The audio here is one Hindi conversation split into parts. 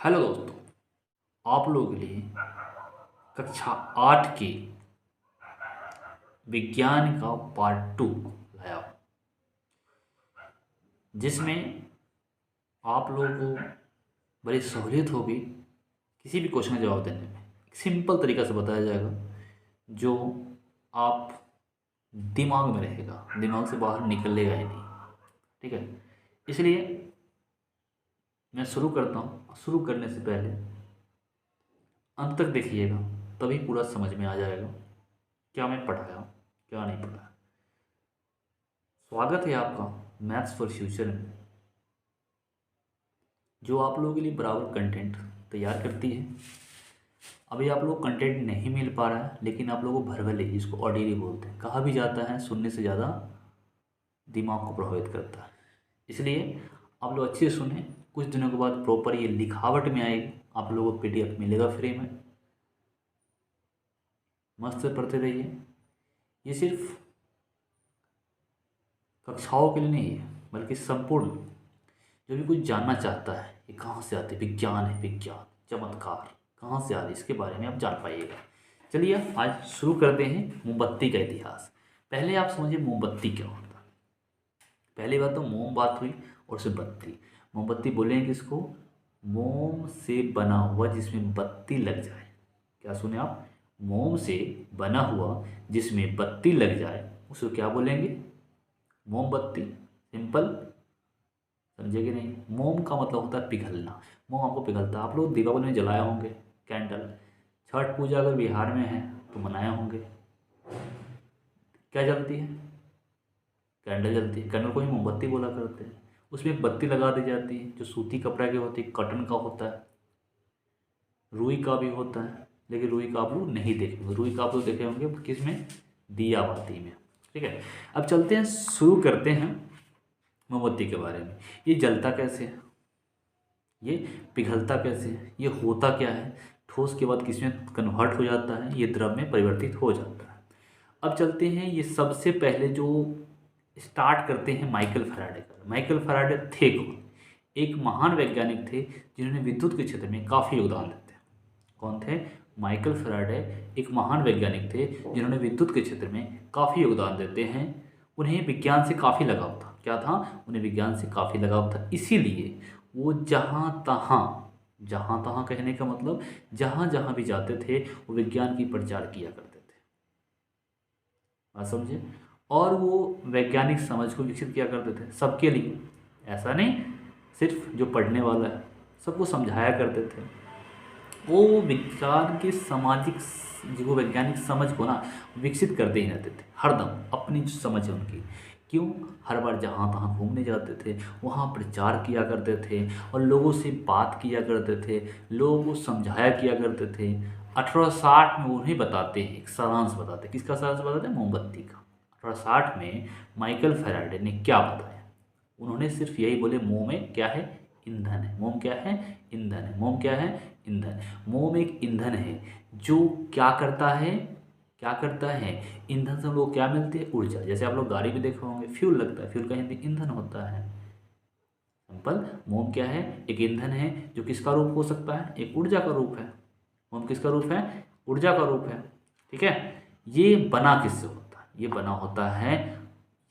हेलो दोस्तों, आप लोगों के लिए कक्षा 8 के विज्ञान का पार्ट 2 लाया हूं, जिसमें आप लोगों को बड़ी सहूलियत होगी किसी भी क्वेश्चन का जवाब देने में। एक सिंपल तरीका से बताया जाएगा जो आप दिमाग में रहेगा, दिमाग से बाहर निकलेगा ही नहीं। ठीक है, इसलिए मैं शुरू करता हूँ। शुरू करने से पहले अंत तक देखिएगा, तभी पूरा समझ में आ जाएगा क्या मैं पढ़ाया हूँ, क्या नहीं पढ़ाया। स्वागत है आपका मैथ्स फॉर फ्यूचर में, जो आप लोगों के लिए बराबर कंटेंट तैयार करती है। अभी आप लोग कंटेंट नहीं मिल पा रहा है, लेकिन आप लोगों को भरभले, जिसको ऑडियरी बोलते हैं, कहा भी जाता है सुनने से ज़्यादा दिमाग को प्रभावित करता है। इसलिए आप लोग अच्छे से सुने। कुछ दिनों के बाद प्रॉपर ये लिखावट में आएगी, आप लोगों को पीडीएफ मिलेगा फ्री में। मस्त से पढ़ते रहिए। ये सिर्फ कक्षाओं के लिए नहीं है, बल्कि संपूर्ण जो भी कुछ जानना चाहता है ये कहाँ से आती है, विज्ञान है, विज्ञान चमत्कार कहाँ से आ रही है, इसके बारे में आप जान पाइएगा। चलिए आज शुरू करते हैं मोमबत्ती का इतिहास। पहले आप समझिए मोमबत्ती क्या होता है। पहली बात तो मोम बात हुई, और उससे बत्ती। मोमबत्ती बोलेंगे किसको? मोम से बना हुआ जिसमें बत्ती लग जाए। क्या सुने आप? मोम से बना हुआ जिसमें बत्ती लग जाए उसको क्या बोलेंगे? मोमबत्ती। सिंपल, समझे कि नहीं? मोम का मतलब होता है पिघलना। मोम आपको पिघलता है। आप लोग दीपावली में जलाए होंगे कैंडल। छठ पूजा अगर बिहार में है तो मनाए होंगे। क्या जलती है? कैंडल जलती है। कैंडल को ही मोमबत्ती बोला करते हैं। उसमें एक बत्ती लगा दी जाती है जो सूती कपड़ा की होती है, कॉटन का होता है, रुई का भी होता है। लेकिन रुई का आप लोग नहीं देखेंगे। रुई का आप लोग देखे होंगे किस में? दिया बाती में। ठीक है, अब चलते हैं, शुरू करते हैं मोमबत्ती के बारे में। ये जलता कैसे है, ये पिघलता कैसे है, ये होता क्या है, ठोस के बाद किसमें कन्वर्ट हो जाता है, ये द्रव में परिवर्तित हो जाता है। अब चलते हैं, ये सबसे पहले जो स्टार्ट करते हैं माइकल फैराडे का। माइकल फैराडे थे कौन? एक महान वैज्ञानिक थे जिन्होंने विद्युत के क्षेत्र में काफ़ी योगदान देते हैं। कौन थे? माइकल फैराडे एक महान वैज्ञानिक थे जिन्होंने विद्युत के क्षेत्र में काफ़ी योगदान देते हैं। उन्हें विज्ञान से काफ़ी लगाव था। क्या था? उन्हें विज्ञान से काफ़ी लगाव था। इसीलिए वो जहाँ तहाँ कहने का मतलब जहाँ जहाँ भी जाते थे वो विज्ञान की प्रचार किया करते थे। बात समझे? और वो वैज्ञानिक समझ को विकसित किया करते थे सबके लिए। ऐसा नहीं सिर्फ जो पढ़ने वाला है, सबको समझाया करते थे। वो विज्ञान की सामाजिक जो वैज्ञानिक समझ को ना विकसित करते ही रहते थे हरदम। अपनी जो समझ है उनकी, क्यों? हर बार जहाँ तहाँ घूमने जाते थे, वहाँ प्रचार किया करते थे और लोगों से बात किया करते थे, लोगों को समझाया किया करते थे। 1860 में उन्हें बताते हैं, एक सारांश बताते हैं। किसका सारांश बताते हैं? मोमबत्ती का। 1860 में माइकल फैराडे ने क्या बताया? उन्होंने सिर्फ यही बोले, मोम में क्या है? ईंधन है। मोम क्या है? ईंधन है। मोम क्या है? ईंधन। मोम एक ईंधन है जो क्या करता है? क्या करता है? ईंधन से हम लोग क्या मिलती है? ऊर्जा। जैसे आप लोग गाड़ी में देखे होंगे फ्यूल लगता है, फ्यूल का हिंदी ईंधन होता है। सिंपल, मोम क्या है? एक ईंधन है जो किसका रूप हो सकता है? एक ऊर्जा का रूप है। मोम किसका रूप है? ऊर्जा का रूप है। ठीक है, ये बना किससे होता है? ये बना होता है,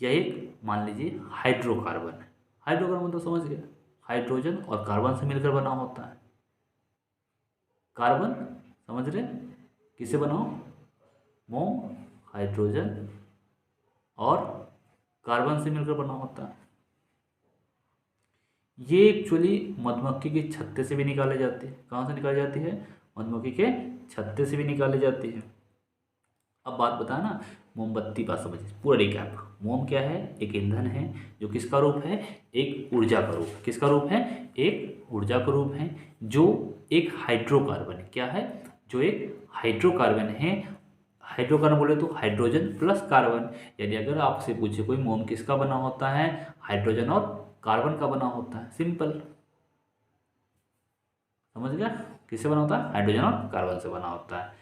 यह एक मान लीजिए हाइड्रोकार्बन है। हाइड्रोकार्बन तो समझ गए, हाइड्रोजन और कार्बन से मिलकर बना होता है। कार्बन, समझ रहे? किससे बना हो? मोम हाइड्रोजन और कार्बन से मिलकर बना होता है। ये एक्चुअली मधुमक्खी के छत्ते से भी निकाले जाते हैं। कहाँ से निकाली जाती है? मधुमक्खी के छत्ते से भी निकाली जाती है। अब बात बताया ना, मोमबत्ती बात समझिए, पूरा रिकैप। मोम क्या है? एक ईंधन है जो किसका रूप है? एक ऊर्जा का रूप। किसका रूप है? एक ऊर्जा का रूप है, जो एक हाइड्रोकार्बन है। क्या है? जो एक हाइड्रोकार्बन है। हाइड्रोकार्बन बोले तो हाइड्रोजन प्लस कार्बन। यानी अगर आपसे पूछे कोई, मोम किसका बना होता है? हाइड्रोजन और कार्बन का बना होता है। सिंपल, समझ गया? किससे बना होता है? हाइड्रोजन और कार्बन से बना होता है।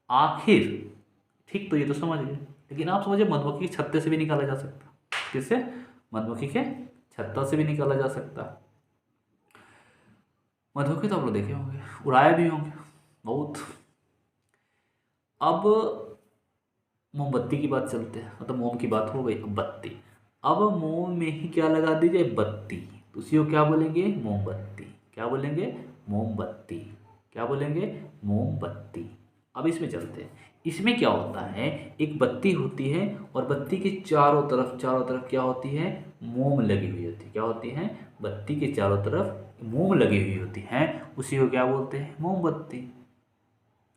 आखिर, ठीक, तो ये तो समझ गए। लेकिन आप समझिए मधुमक्खी के छत्ते से भी निकाला जा सकता। किससे? मधुमक्खी के छत्ता से भी निकाला जा सकता। मधुके तो आप लोग देखे होंगे, उड़ाए भी होंगे बहुत। अब मोमबत्ती की बात चलते हैं, मतलब मोम की बात हो गई, अब बत्ती। अब मोम में ही क्या लगा दी जाए, बत्ती, तो उसी को क्या बोलेंगे, मोमबत्ती। क्या बोलेंगे, मोमबत्ती। क्या बोलेंगे, मोमबत्ती। अब इसमें चलते हैं। इसमें क्या होता है, एक बत्ती होती है और बत्ती के चारों तरफ क्या होती है, मोम लगी हुई होती है। क्या होती है, बत्ती के चारों तरफ मोम लगी हुई होती है, उसी को क्या बोलते हैं, मोमबत्ती।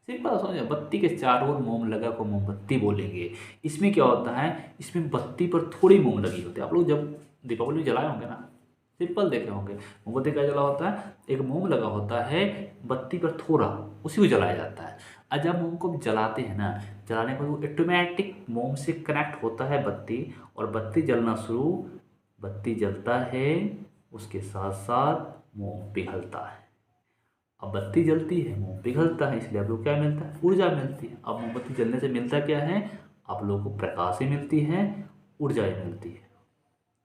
सिंपल समझो, बत्ती के चारों ओर मोम लगा को मोमबत्ती बोलेंगे। इसमें क्या होता है, इसमें बत्ती पर थोड़ी मोम लगी होती है। आप लोग जब दीपावली में जलाए होंगे ना, सिंपल देखे होंगे, मोमबत्ती का जला होता है, एक मोम लगा होता है बत्ती पर थोड़ा, उसी को जलाया जाता है। और जब मोम को जलाते हैं ना, जलाने पर वो ऑटोमेटिक मोम से कनेक्ट होता है बत्ती, और बत्ती जलना शुरू, बत्ती जलता है, उसके साथ साथ मोम पिघलता है। अब बत्ती जलती है, मोम पिघलता है, इसलिए आप लोग क्या मिलता है, ऊर्जा मिलती है। अब मोमबत्ती जलने से मिलता क्या है, आप लोगों को प्रकाश ही मिलती है, ऊर्जा ही मिलती है।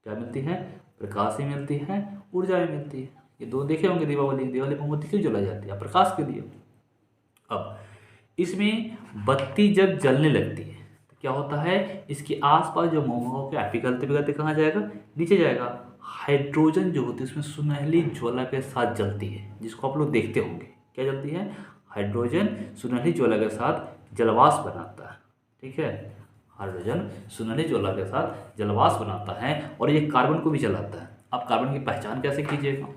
क्या मिलती है, प्रकाश ही मिलती है, ऊर्जा ही मिलती है। ये दो देखे होंगे, दिवाली मोमबत्ती क्यों जलाई जाती है, प्रकाश के लिए। अब इसमें बत्ती जब जलने लगती है तो क्या होता है, इसके आसपास जो मोम होगा पिघलते पिघलते कहाँ जाएगा, नीचे जाएगा। हाइड्रोजन जो होती है उसमें सुनहली ज्वाला के साथ जलती है, जिसको आप लोग देखते होंगे। क्या जलती है, हाइड्रोजन सुनहली ज्वाला के साथ जलवाष्प बनाता है। ठीक है, हाइड्रोजन सुनहली ज्वाला के साथ जलवाष्प बनाता है, और ये कार्बन को भी जलाता है। अब कार्बन की पहचान कैसे कीजिएगा,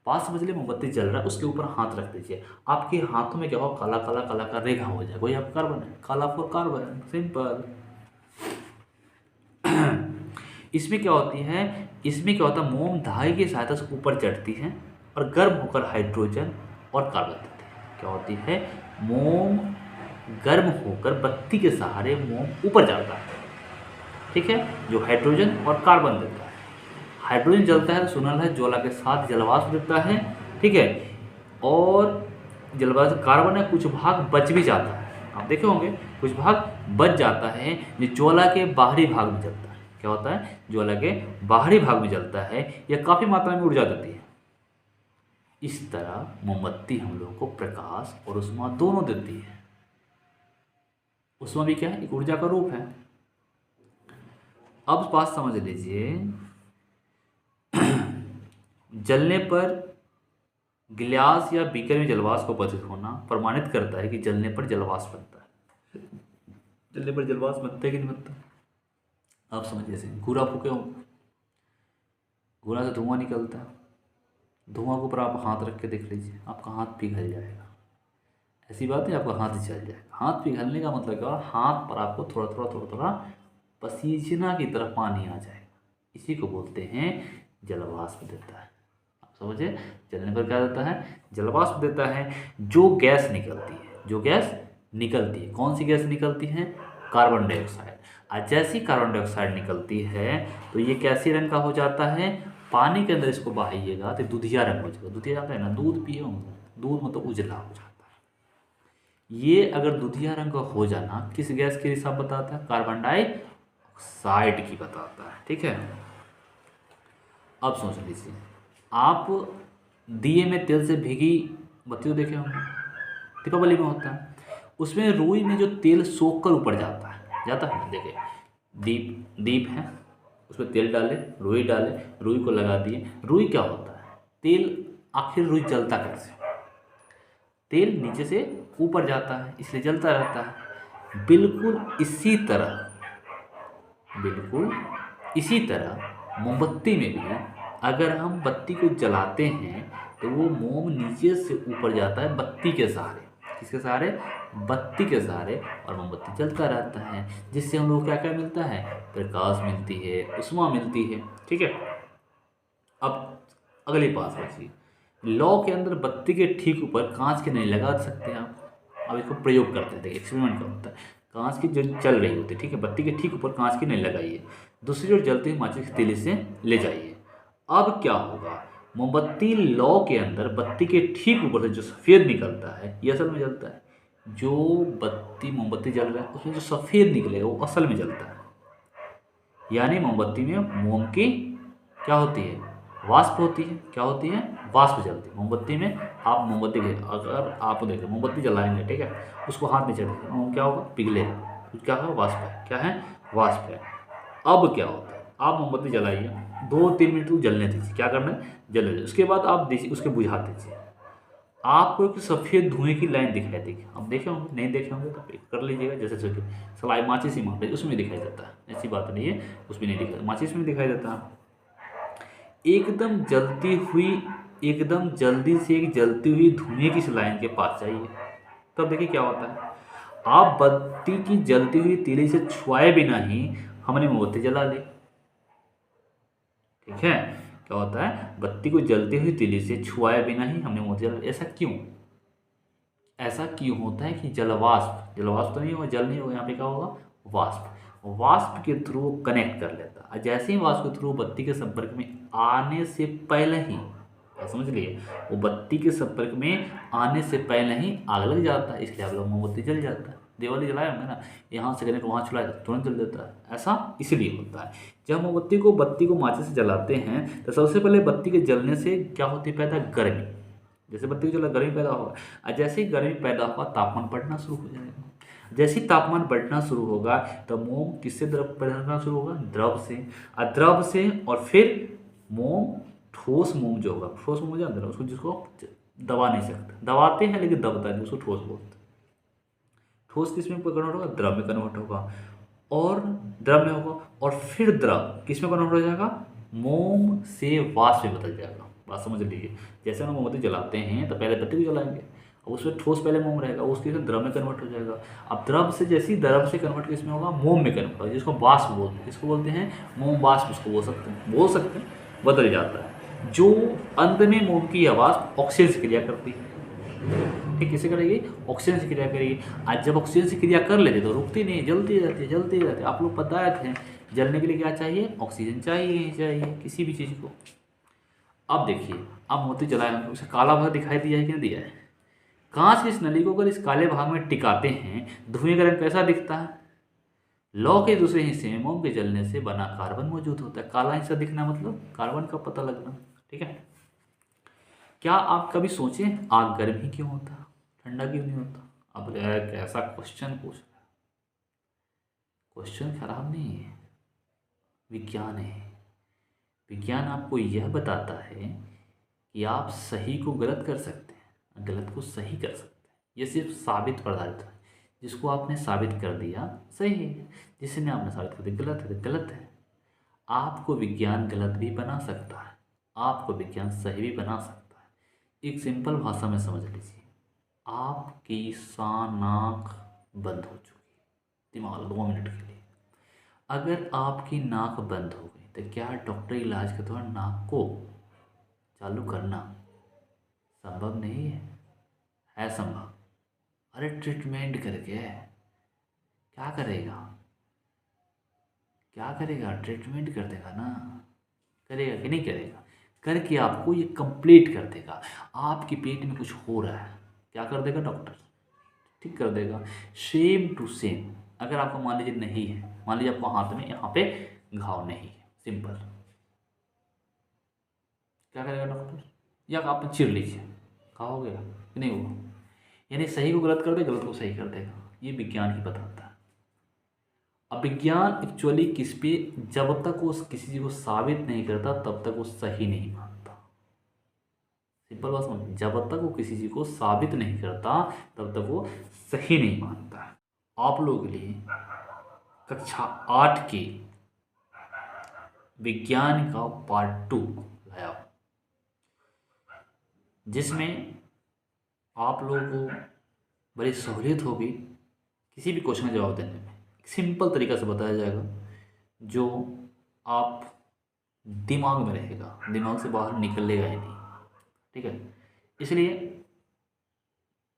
पास समझ लिए, मोमबत्ती जल रहा है, उसके ऊपर हाथ रख दीजिए, आपके हाथों में क्या होगा, काला काला काला का रेखा हो जाएगा, वही आपका कार्बन है, काला फॉर कार्बन, सिंपल। इसमें क्या होती है, इसमें क्या होता है, मोम धागे की सहायता से ऊपर चढ़ती है और गर्म होकर हाइड्रोजन और कार्बन देती है। क्या होती है, मोम गर्म होकर बत्ती के सहारे मोम ऊपर जाता है। ठीक है, जो हाइड्रोजन और कार्बन देता है। हाइड्रोजन जलता है तो सुनहला ज्वाला के साथ जलवाष्प देता है। ठीक है, और जलवाष्प कार्बन है, कुछ भाग बच भी जाता है, आप देखे होंगे कुछ भाग बच जाता है, जो ज्वाला के बाहरी भाग में जलता है। क्या होता है, ज्वाला के बाहरी भाग में जलता है, यह काफ़ी मात्रा में ऊर्जा देती है। इस तरह मोमबत्ती हम लोगों को प्रकाश और ऊष्मा दोनों देती है। ऊष्मा भी क्या है, एक ऊर्जा का रूप है। अब बात समझ लीजिए, जलने पर गिलास या बीकर में जलवाष्प को उपस्थित होना प्रमाणित करता है कि जलने पर जलवाष्प बनता है। जलने पर जलवाष्प बनता है कि नहीं बनता, आप समझिए। जैसे घूरा फूके हो, घूरा से धुआं निकलता है, धुआं के ऊपर आप हाथ रख के देख लीजिए, आपका हाथ पिघल जाएगा। ऐसी बात है, आपका हाथ जल जाएगा। हाथ पिघलने का मतलब क्या, हाथ पर आपको थोड़ा पसीजना की तरह पानी आ जाएगा, इसी को बोलते हैं जलवाष्प देता है। आप समझे, जलने पर क्या देता है, जलवाष्प देता है। जो गैस निकलती है, जो गैस निकलती है, कौन सी गैस निकलती है, कार्बन डाइऑक्साइड। और जैसी कार्बन डाइऑक्साइड निकलती है तो ये कैसी रंग का हो जाता है, पानी के अंदर इसको बहाइएगा तो दूधिया रंग हो जाएगा। दूधिया जाता है ना, दूध पिए होंगे, दूध मतलब उजला हो जाता है। ये अगर दूधिया रंग का हो जाना किस गैस की हिसाब बताता है, कार्बन डाइऑक्साइड की बताता है। ठीक है, अब सोच लीजिए, आप दिए में तेल से भीगी बत्ती तो देखे होंगे, दीपावली में होता है, उसमें रुई में जो तेल सोख कर ऊपर जाता है देखिए, दीप है, उसमें तेल डाले, रुई डाले, रुई को लगा दिए, रुई क्या होता है, तेल। आखिर रुई जलता कैसे, तेल नीचे से ऊपर जाता है इसलिए जलता रहता है। बिल्कुल इसी तरह मोमबत्ती में भी अगर हम बत्ती को जलाते हैं तो वो मोम नीचे से ऊपर जाता है बत्ती के सहारे। किसके सहारे, बत्ती के सहारे, और मोमबत्ती जलता रहता है, जिससे हम लोग को क्या क्या मिलता है, प्रकाश मिलती है, ऊष्मा मिलती है। ठीक है, अब अगली बात बची, लौ के अंदर बत्ती के ठीक ऊपर कांच के नहीं लगा सकते हैं आप। अब इसको प्रयोग करते हैं, देखिए एक्सपेरिमेंट का होता है, कांच की जो चल रही होती है, ठीक है, बत्ती के ठीक ऊपर कांच की नहीं लगाइए, दूसरी ओर जलती हुई माचिस की तीली से ले जाइए। अब क्या होगा, मोमबत्ती लौ के अंदर बत्ती के ठीक ऊपर से जो सफ़ेद निकलता है ये असल में जलता है। जो बत्ती मोमबत्ती जल रहा है उसमें जो सफ़ेद निकलेगा वो असल में जलता है। यानी मोमबत्ती में मोम की क्या होती है, वाष्प होती है, क्या होती है, वाष्प जलती है। मोमबत्ती में आप मोमबत्ती अगर आप देखें मोमबत्ती जलाएंगे, ठीक है, उसको हाथ में चढ़ेगा, क्या होगा, पिघलेगा, तो क्या है, वाष्प है, क्या है, वाष्प है। अब क्या होता है, आप मोमबत्ती जलाइए, 2-3 मिनट को जलने दीजिए, क्या करना है, जलने दीजिए, उसके बाद आप दीजिए, उसके बुझा दीजिए, आपको एक सफ़ेद धुएं की लाइन दिखाई देगी। आप देखे होंगे, नहीं देखे होंगे तो एक कर लीजिएगा, जैसे जैसे सलाई माचिस ही मान लीजिए, उसमें दिखाई देता है, ऐसी बात नहीं है, उसमें नहीं दिखाई, माचिस में दिखाई देता है। एकदम जलती हुई, एकदम जल्दी से एक जलती हुई धुएं की लाइन के पास जाइए, तब देखिए क्या होता है, आप बत्ती की जलती हुई तीली से छुआए बिना ही हमने मोमबत्ती जला ली, ठीक है। क्या होता है, बत्ती को जलती हुई तीली से छुआए बिना ही हमने मोमबत्ती जला ली। ऐसा क्यों, ऐसा क्यों होता है कि जलवाष्प, जलवाष्प तो नहीं होगा, जल नहीं होगा, यहाँ पे क्या होगा, वाष्प, वाष्प के थ्रू कनेक्ट कर लेता है। जैसे ही वाष्प के थ्रू बत्ती के संपर्क में आने से पहले ही, समझ लिए, वो बत्ती के संपर्क में आने से पहले ही आग लग जाता है, इसलिए आप लोग मोमबत्ती जल जाता है। दिवाली जलाए होंगे ना, यहाँ से कनेक्ट वहाँ चलाए तुरंत जल देता है, ऐसा इसलिए होता है। जब मोमबत्ती को, बत्ती को माचिस से जलाते हैं तो सबसे पहले बत्ती के जलने से क्या होती है, पैदा गर्मी, जैसे बत्ती को जला गर्मी पैदा होगा, और जैसे ही गर्मी पैदा होगा तापमान बढ़ना शुरू हो जाएगा। जैसे ही तापमान बढ़ना शुरू होगा तो मोम किससे द्रव बढ़ना शुरू होगा, द्रव से, और द्रव से, और फिर मोम, ठोस मोम जो होगा, ठोस मोम जानते हैं उसको, जिसको दबा नहीं सकते, दबाते हैं लेकिन दबता नहीं, उसको ठोस बोलते हैं। ठोस किस में कन्वर्ट होगा, द्रव में कन्वर्ट होगा, और द्रव में होगा, और फिर द्रव किस में कन्वर्ट हो जाएगा, मोम से वाष्प में बदल जाएगा। बात समझ लीजिए, जैसे हम मोमबत्ती जलाते हैं तो पहले बत्ती को जलाएंगे, और उसमें ठोस पहले मोम रहेगा, उसके बाद द्रव में कन्वर्ट हो जाएगा। अब द्रव से, जैसे ही द्रव से कन्वर्ट किस में होगा, मोम में कन्वर्ट होगा, जिसको वाष्प बोलते हैं, किसको बोलते हैं, मोम वाष्प, उसको बोल सकते हैं, बदल जाता है। जो अंत में मोम की आवाज़ ऑक्सीजन से क्रिया करती है, ठीक, किसे करेगी, ऑक्सीजन से क्रिया करेगी। आज जब ऑक्सीजन से क्रिया कर लेते तो रुकती नहीं, जलती रहती, जलती रहती। आप लोग बताए थे, जलने के लिए क्या चाहिए, ऑक्सीजन चाहिए ही चाहिए किसी भी चीज़ को। अब देखिए, अब मोती जलाए, उसे काला भाग दिखाई दिया है कि नहीं दिया है। कांच की इस नली को अगर इस काले भाग में टिकाते हैं, धुएं का रंग कैसा दिखता है, लौ के दूसरे हिस्से में मोम के जलने से बना कार्बन मौजूद होता है। काला हिस्सा दिखना मतलब कार्बन का पता लगना, ठीक है। क्या आप कभी सोचे आग गर्म ही क्यों होता, ठंडा क्यों नहीं होता। अब कैसा क्वेश्चन पूछ, क्वेश्चन खराब नहीं है, विज्ञान है। विज्ञान आपको यह बताता है कि आप सही को गलत कर सकते हैं, गलत को सही कर सकते हैं। ये सिर्फ साबित पदार्थ है, जिसको आपने साबित कर दिया सही है, जिसने आपने साबित कर दिया गलत है तो गलत है। आपको विज्ञान गलत भी बना सकता है, आपको विज्ञान सही भी बना सकता है। एक सिंपल भाषा में समझ लीजिए, आपकी नाक बंद हो चुकी, दिमाग 2 मिनट के लिए, अगर आपकी नाक बंद हो गई तो क्या डॉक्टर इलाज के दौरान नाक को चालू करना संभव नहीं है संभव। अरे ट्रीटमेंट करके क्या करेगा, क्या करेगा, ट्रीटमेंट कर देगा ना, करेगा कि नहीं करेगा, करके आपको ये कंप्लीट कर देगा। आपके पेट में कुछ हो रहा है, क्या कर देगा डॉक्टर, ठीक कर देगा। सेम टू सेम, अगर आपको मान लीजिए नहीं है, मान लीजिए आपको हाथ में यहाँ पे घाव नहीं है, सिंपल, क्या करेगा डॉक्टर, या आप चीर लीजिए, घाव हो गया कि नहीं हुआ। यानी सही को गलत कर दे, गलत को सही कर देगा, ये विज्ञान ही बताता है। अब विज्ञान एक्चुअली किस पे, जब तक वो किसी चीज़ को साबित नहीं करता तब तक वो सही नहीं मानता। सिंपल बात समझ, जब तक वो किसी चीज़ को साबित नहीं करता तब तक वो सही नहीं मानता है। आप लोगों के लिए कक्षा 8 के विज्ञान का पार्ट 2 लाया, जिसमें आप लोगों को बड़ी सहूलियत होगी किसी भी क्वेश्चन का जवाब देने में। सिंपल तरीका से बताया जाएगा जो आप दिमाग में रहेगा, दिमाग से बाहर निकलेगा ही नहीं, ठीक है। इसलिए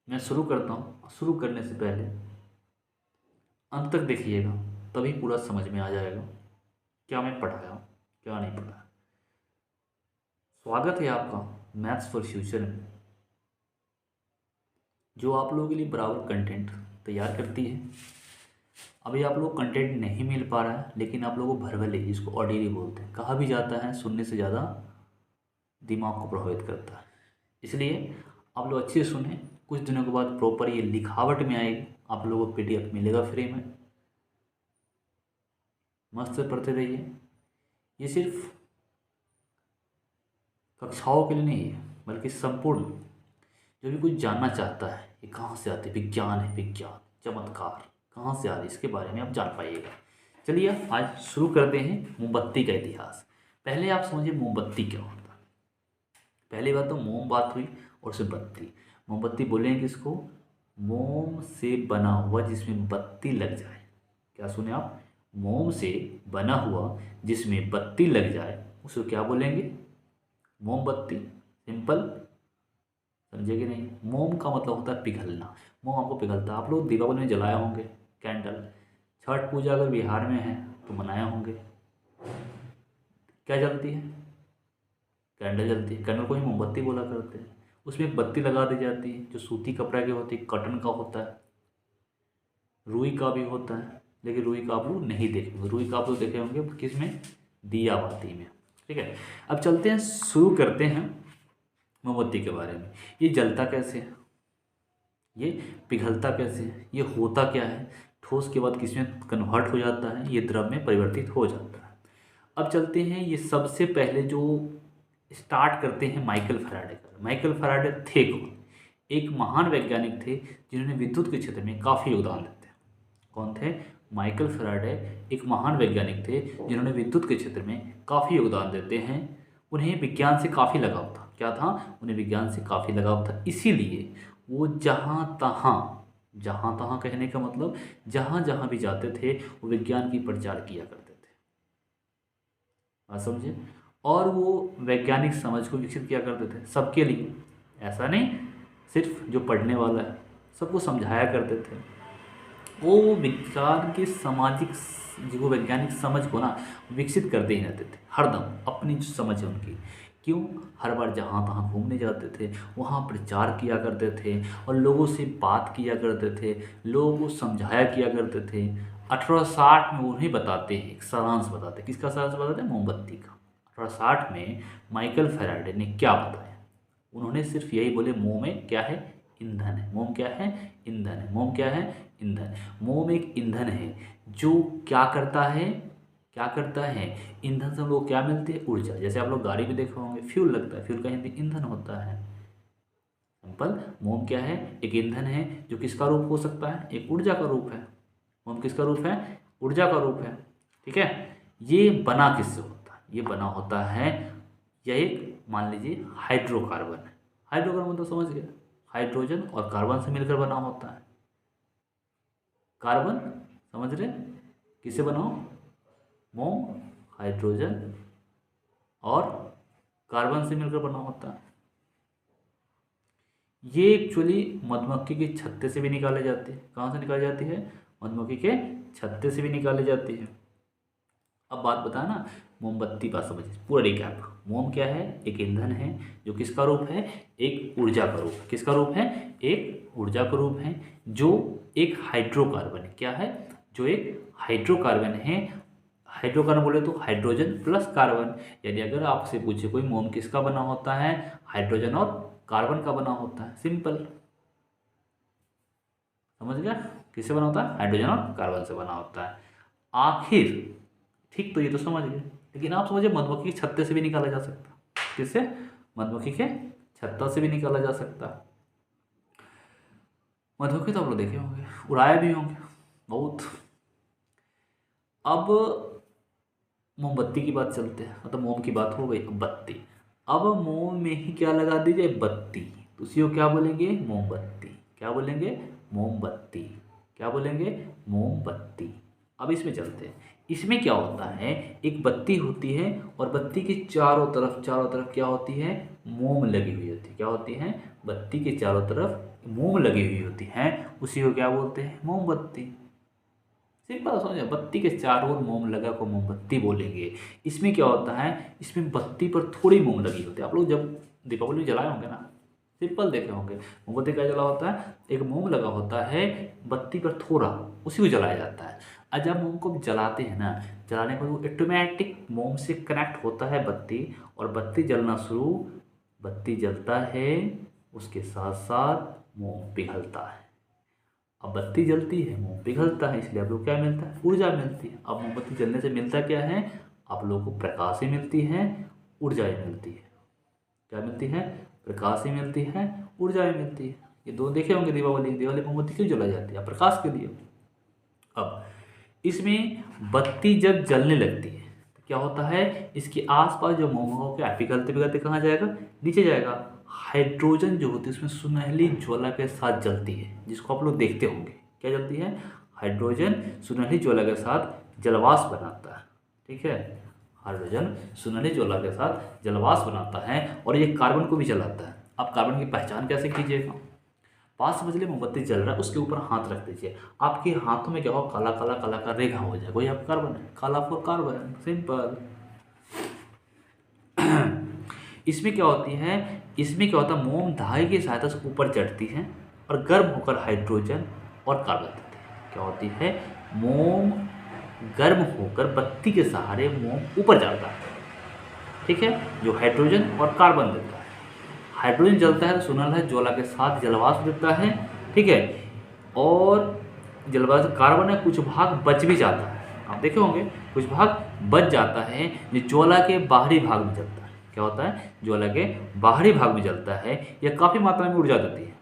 मैं शुरू करता हूँ, शुरू करने से पहले अंत तक देखिएगा, तभी पूरा समझ में आ जाएगा क्या मैं पढ़ाया क्या नहीं पढ़ाया। स्वागत है आपका मैथ्स फॉर फ्यूचर में, जो आप लोगों के लिए बराबर कंटेंट तैयार करती है। अभी आप लोग कंटेंट नहीं मिल पा रहा है, लेकिन आप लोगों को भरवले, जिसको ऑडियरी बोलते हैं, कहा भी जाता है सुनने से ज़्यादा दिमाग को प्रभावित करता है। इसलिए आप लोग अच्छे से सुने, कुछ दिनों के बाद प्रॉपर ये लिखावट में आएगी, आप लोगों को PDF मिलेगा फ्री में, मस्त से पढ़ते रहिए। ये सिर्फ कक्षाओं के लिए नहीं है, बल्कि संपूर्ण जो भी कुछ जानना चाहता है ये कहाँ से आती है, विज्ञान है, विज्ञान, चमत्कार कहाँ से आ रही है, इसके बारे में आप जान पाइएगा। चलिए आज शुरू करते हैं मोमबत्ती का इतिहास। पहले आप समझिए मोमबत्ती क्या होता है। पहली बात तो मोम बात हुई और उससे बत्ती। मोमबत्ती बोलेंगे किसको? मोम से बना हुआ जिसमें बत्ती लग जाए। क्या सुने आप? मोम से बना हुआ जिसमें बत्ती लग जाए उसको क्या बोलेंगे? मोमबत्ती। सिंपल, समझे कि नहीं? मोम का मतलब होता है पिघलना। मोम आपको पिघलता है। आप लोग दीपावली में जलाए होंगे कैंडल। छठ पूजा अगर बिहार में है तो मनाए होंगे। क्या जलती है? कैंडल जलती है। कैंडल को ही मोमबत्ती बोला करते हैं। उसमें एक बत्ती लगा दी जाती है जो सूती कपड़ा की होती है, कॉटन का होता है, रुई का भी होता है, लेकिन रुई का आप लोग नहीं देखेंगे। रुई का आप लोग देखे होंगे किस में? दिया बाती में। ठीक है, अब चलते हैं, शुरू करते हैं मोमबत्ती के बारे में। ये जलता कैसे है, ये पिघलता कैसे है, ये होता क्या है, ठोस के बाद किसमें कन्वर्ट हो जाता है, ये द्रव में परिवर्तित हो जाता है। अब चलते हैं, ये सबसे पहले जो स्टार्ट करते हैं माइकल फैराडे का। माइकल फैराडे थे कौन? एक महान वैज्ञानिक थे जिन्होंने विद्युत के क्षेत्र में काफ़ी योगदान देते हैं। कौन थे? माइकल फैराडे एक महान वैज्ञानिक थे जिन्होंने विद्युत के क्षेत्र में काफ़ी योगदान देते हैं। उन्हें विज्ञान से काफ़ी लगाव था। क्या था? उन्हें विज्ञान से काफ़ी लगाव था। इसीलिए वो जहाँ तहाँ कहने का मतलब जहाँ जहाँ भी जाते थे वो विज्ञान की प्रचार किया करते थे। बात समझे? और वो वैज्ञानिक समझ को विकसित किया करते थे सबके लिए। ऐसा नहीं सिर्फ जो पढ़ने वाला है, सबको समझाया करते थे। वो विज्ञान के सामाजिक जो वैज्ञानिक समझ को ना विकसित करते ही रहते थे हरदम। अपनी जो समझ है उनकी, क्यों? हर बार जहाँ तहाँ घूमने जाते थे, वहाँ प्रचार किया करते थे और लोगों से बात किया करते थे, लोगों को समझाया किया करते थे। 1860 में उन्हें बताते हैं, एक सारांश बताते हैं। किसका सारांश बताते हैं? मोमबत्ती का। 1860 में माइकल फैराडे ने क्या बताया? उन्होंने सिर्फ यही बोले, मोम में क्या है? ईंधन है। मोम क्या है? ईंधन है। मोम क्या है? ईंधन। मोम एक ईंधन है जो क्या करता है? क्या करता है? ईंधन से हम लोग क्या मिलती है? ऊर्जा। जैसे आप लोग गाड़ी में देखे होंगे फ्यूल लगता है, फ्यूल का हिंदी ईंधन होता है। सिंपल, मोम क्या है? एक ईंधन है जो किसका रूप हो सकता है? एक ऊर्जा का रूप है। मोम किसका रूप है? ऊर्जा का रूप है। ठीक है, ये बना किससे होता है? ये बना होता है, यह एक मान लीजिए हाइड्रोकार्बन है। हाइड्रोकार्बन तो समझ गए, हाइड्रोजन और कार्बन से मिलकर बना होता है। कार्बन, समझ रहे? किससे बना हो? मोम हाइड्रोजन और कार्बन से मिलकर बना होता है। ये एक्चुअली मधुमक्खी के छत्ते से भी निकाले जाते हैं। कहाँ से निकाली जाती है? मधुमक्खी के छत्ते से भी निकाली जाती है। अब बात बताया ना, मोमबत्ती बात समझिए, पूरा रिकैप। मोम क्या है? एक ईंधन है जो किसका रूप है? एक ऊर्जा का रूप है। किसका रूप है? एक ऊर्जा का रूप है, जो एक हाइड्रोकार्बन है। क्या है? जो एक हाइड्रोकार्बन है। हाइड्रोकार्बन बोले तो हाइड्रोजन प्लस कार्बन। यानी अगर आपसे पूछे कोई, मोम किसका बना होता है? हाइड्रोजन और कार्बन का बना होता है। सिंपल, समझ गया? किससे बना होता है? हाइड्रोजन और कार्बन से बना होता है। आखिर ठीक, तो ये तो समझ गए, लेकिन आप समझिए मधुमक्खी के छत्ते से भी निकाला जा सकता। किससे? मधुमक्खी के छत्ता से भी निकाला जा सकता। मधुमक्खी तो आप लोग देखे होंगे, उड़ाए भी होंगे बहुत। अब मोमबत्ती की बात चलते हैं। मतलब मोम की बात हो गई, अब बत्ती। अब मोम में ही क्या लगा दी जाए? बत्ती। तो उसी को क्या बोलेंगे? मोमबत्ती। क्या बोलेंगे? मोमबत्ती। क्या बोलेंगे? मोमबत्ती। अब इसमें चलते हैं। इसमें क्या होता है? एक बत्ती होती है और बत्ती के चारों तरफ क्या होती है? मोम लगी हुई होती है। क्या होती है? बत्ती के चारों तरफ मोम लगी हुई होती है। उसी को क्या बोलते हैं? मोमबत्ती। सिंपल समझो, बत्ती के चारों ओर मोम लगा को मोमबत्ती बोलेंगे। इसमें क्या होता है? इसमें बत्ती पर थोड़ी मोम लगी होती है। आप लोग जब दीपावली में जलाए होंगे ना, सिंपल देखे होंगे, मोमबत्ती का जला होता है, एक मोम लगा होता है, बत्ती पर थोड़ा, उसी को जलाया जाता है। और जब मोम को जलाते हैं ना, जलाने पर वो ऑटोमेटिक मोम से कनेक्ट होता है बत्ती, और बत्ती जलना शुरू, बत्ती जलता है, उसके साथ साथ मोम पिघलता है। अब बत्ती जलती है, मोम पिघलता है, इसलिए आप लोग क्या मिलता है, ऊर्जा मिलती है। अब मोमबत्ती जलने से मिलता क्या है, आप लोगों को प्रकाश ही मिलती है, ऊर्जा ही मिलती है। क्या मिलती है, प्रकाश ही मिलती है, ऊर्जा ही मिलती है। ये दो देखे होंगे दीपावली, दिवाली मोमबत्ती क्यों जलाई जाती है, प्रकाश के लिए। अब इसमें बत्ती जब जलने लगती है तो क्या होता है, इसके आसपास जो मोम होगा पिघलते पिघलते कहाँ जाएगा, नीचे जाएगा। हाइड्रोजन जो होती है उसमें सुनहली ज्वाला के साथ जलती है, जिसको आप लोग देखते होंगे। क्या जलती है, हाइड्रोजन सुनहली ज्वाला के साथ जलवाष्प बनाता है। ठीक है, हाइड्रोजन सुनहली ज्वाला के साथ जलवाष्प बनाता है, और ये कार्बन को भी जलाता है। अब कार्बन की पहचान कैसे कीजिएगा, पास समझ लिए मोमबत्ती जल रहा है, उसके ऊपर हाथ रख दीजिए, आपके हाथों में क्या हो, काला काला काला का रेखा हो जाएगा, वही आप कार्बन है, काला फॉर कार्बन, सिंपल। इसमें क्या होती है, इसमें क्या होता है, मोम धागे की सहायता से ऊपर चढ़ती है और गर्म होकर हाइड्रोजन और कार्बन देती है। क्या होती है, मोम गर्म होकर बत्ती के सहारे मोम ऊपर जाता है। ठीक है, जो हाइड्रोजन और कार्बन देता है। हाइड्रोजन जलता है तो सुनहला ज्वाला के साथ जलवाष्प देता है। ठीक है, और जलवाष्प कार्बन है, कुछ भाग बच भी जाता है, आप देखे होंगे कुछ भाग बच जाता है, जो ज्वाला के बाहरी भाग में जलता है। क्या होता है, ज्वाला के बाहरी भाग में जलता है, यह काफ़ी मात्रा में ऊर्जा देती है।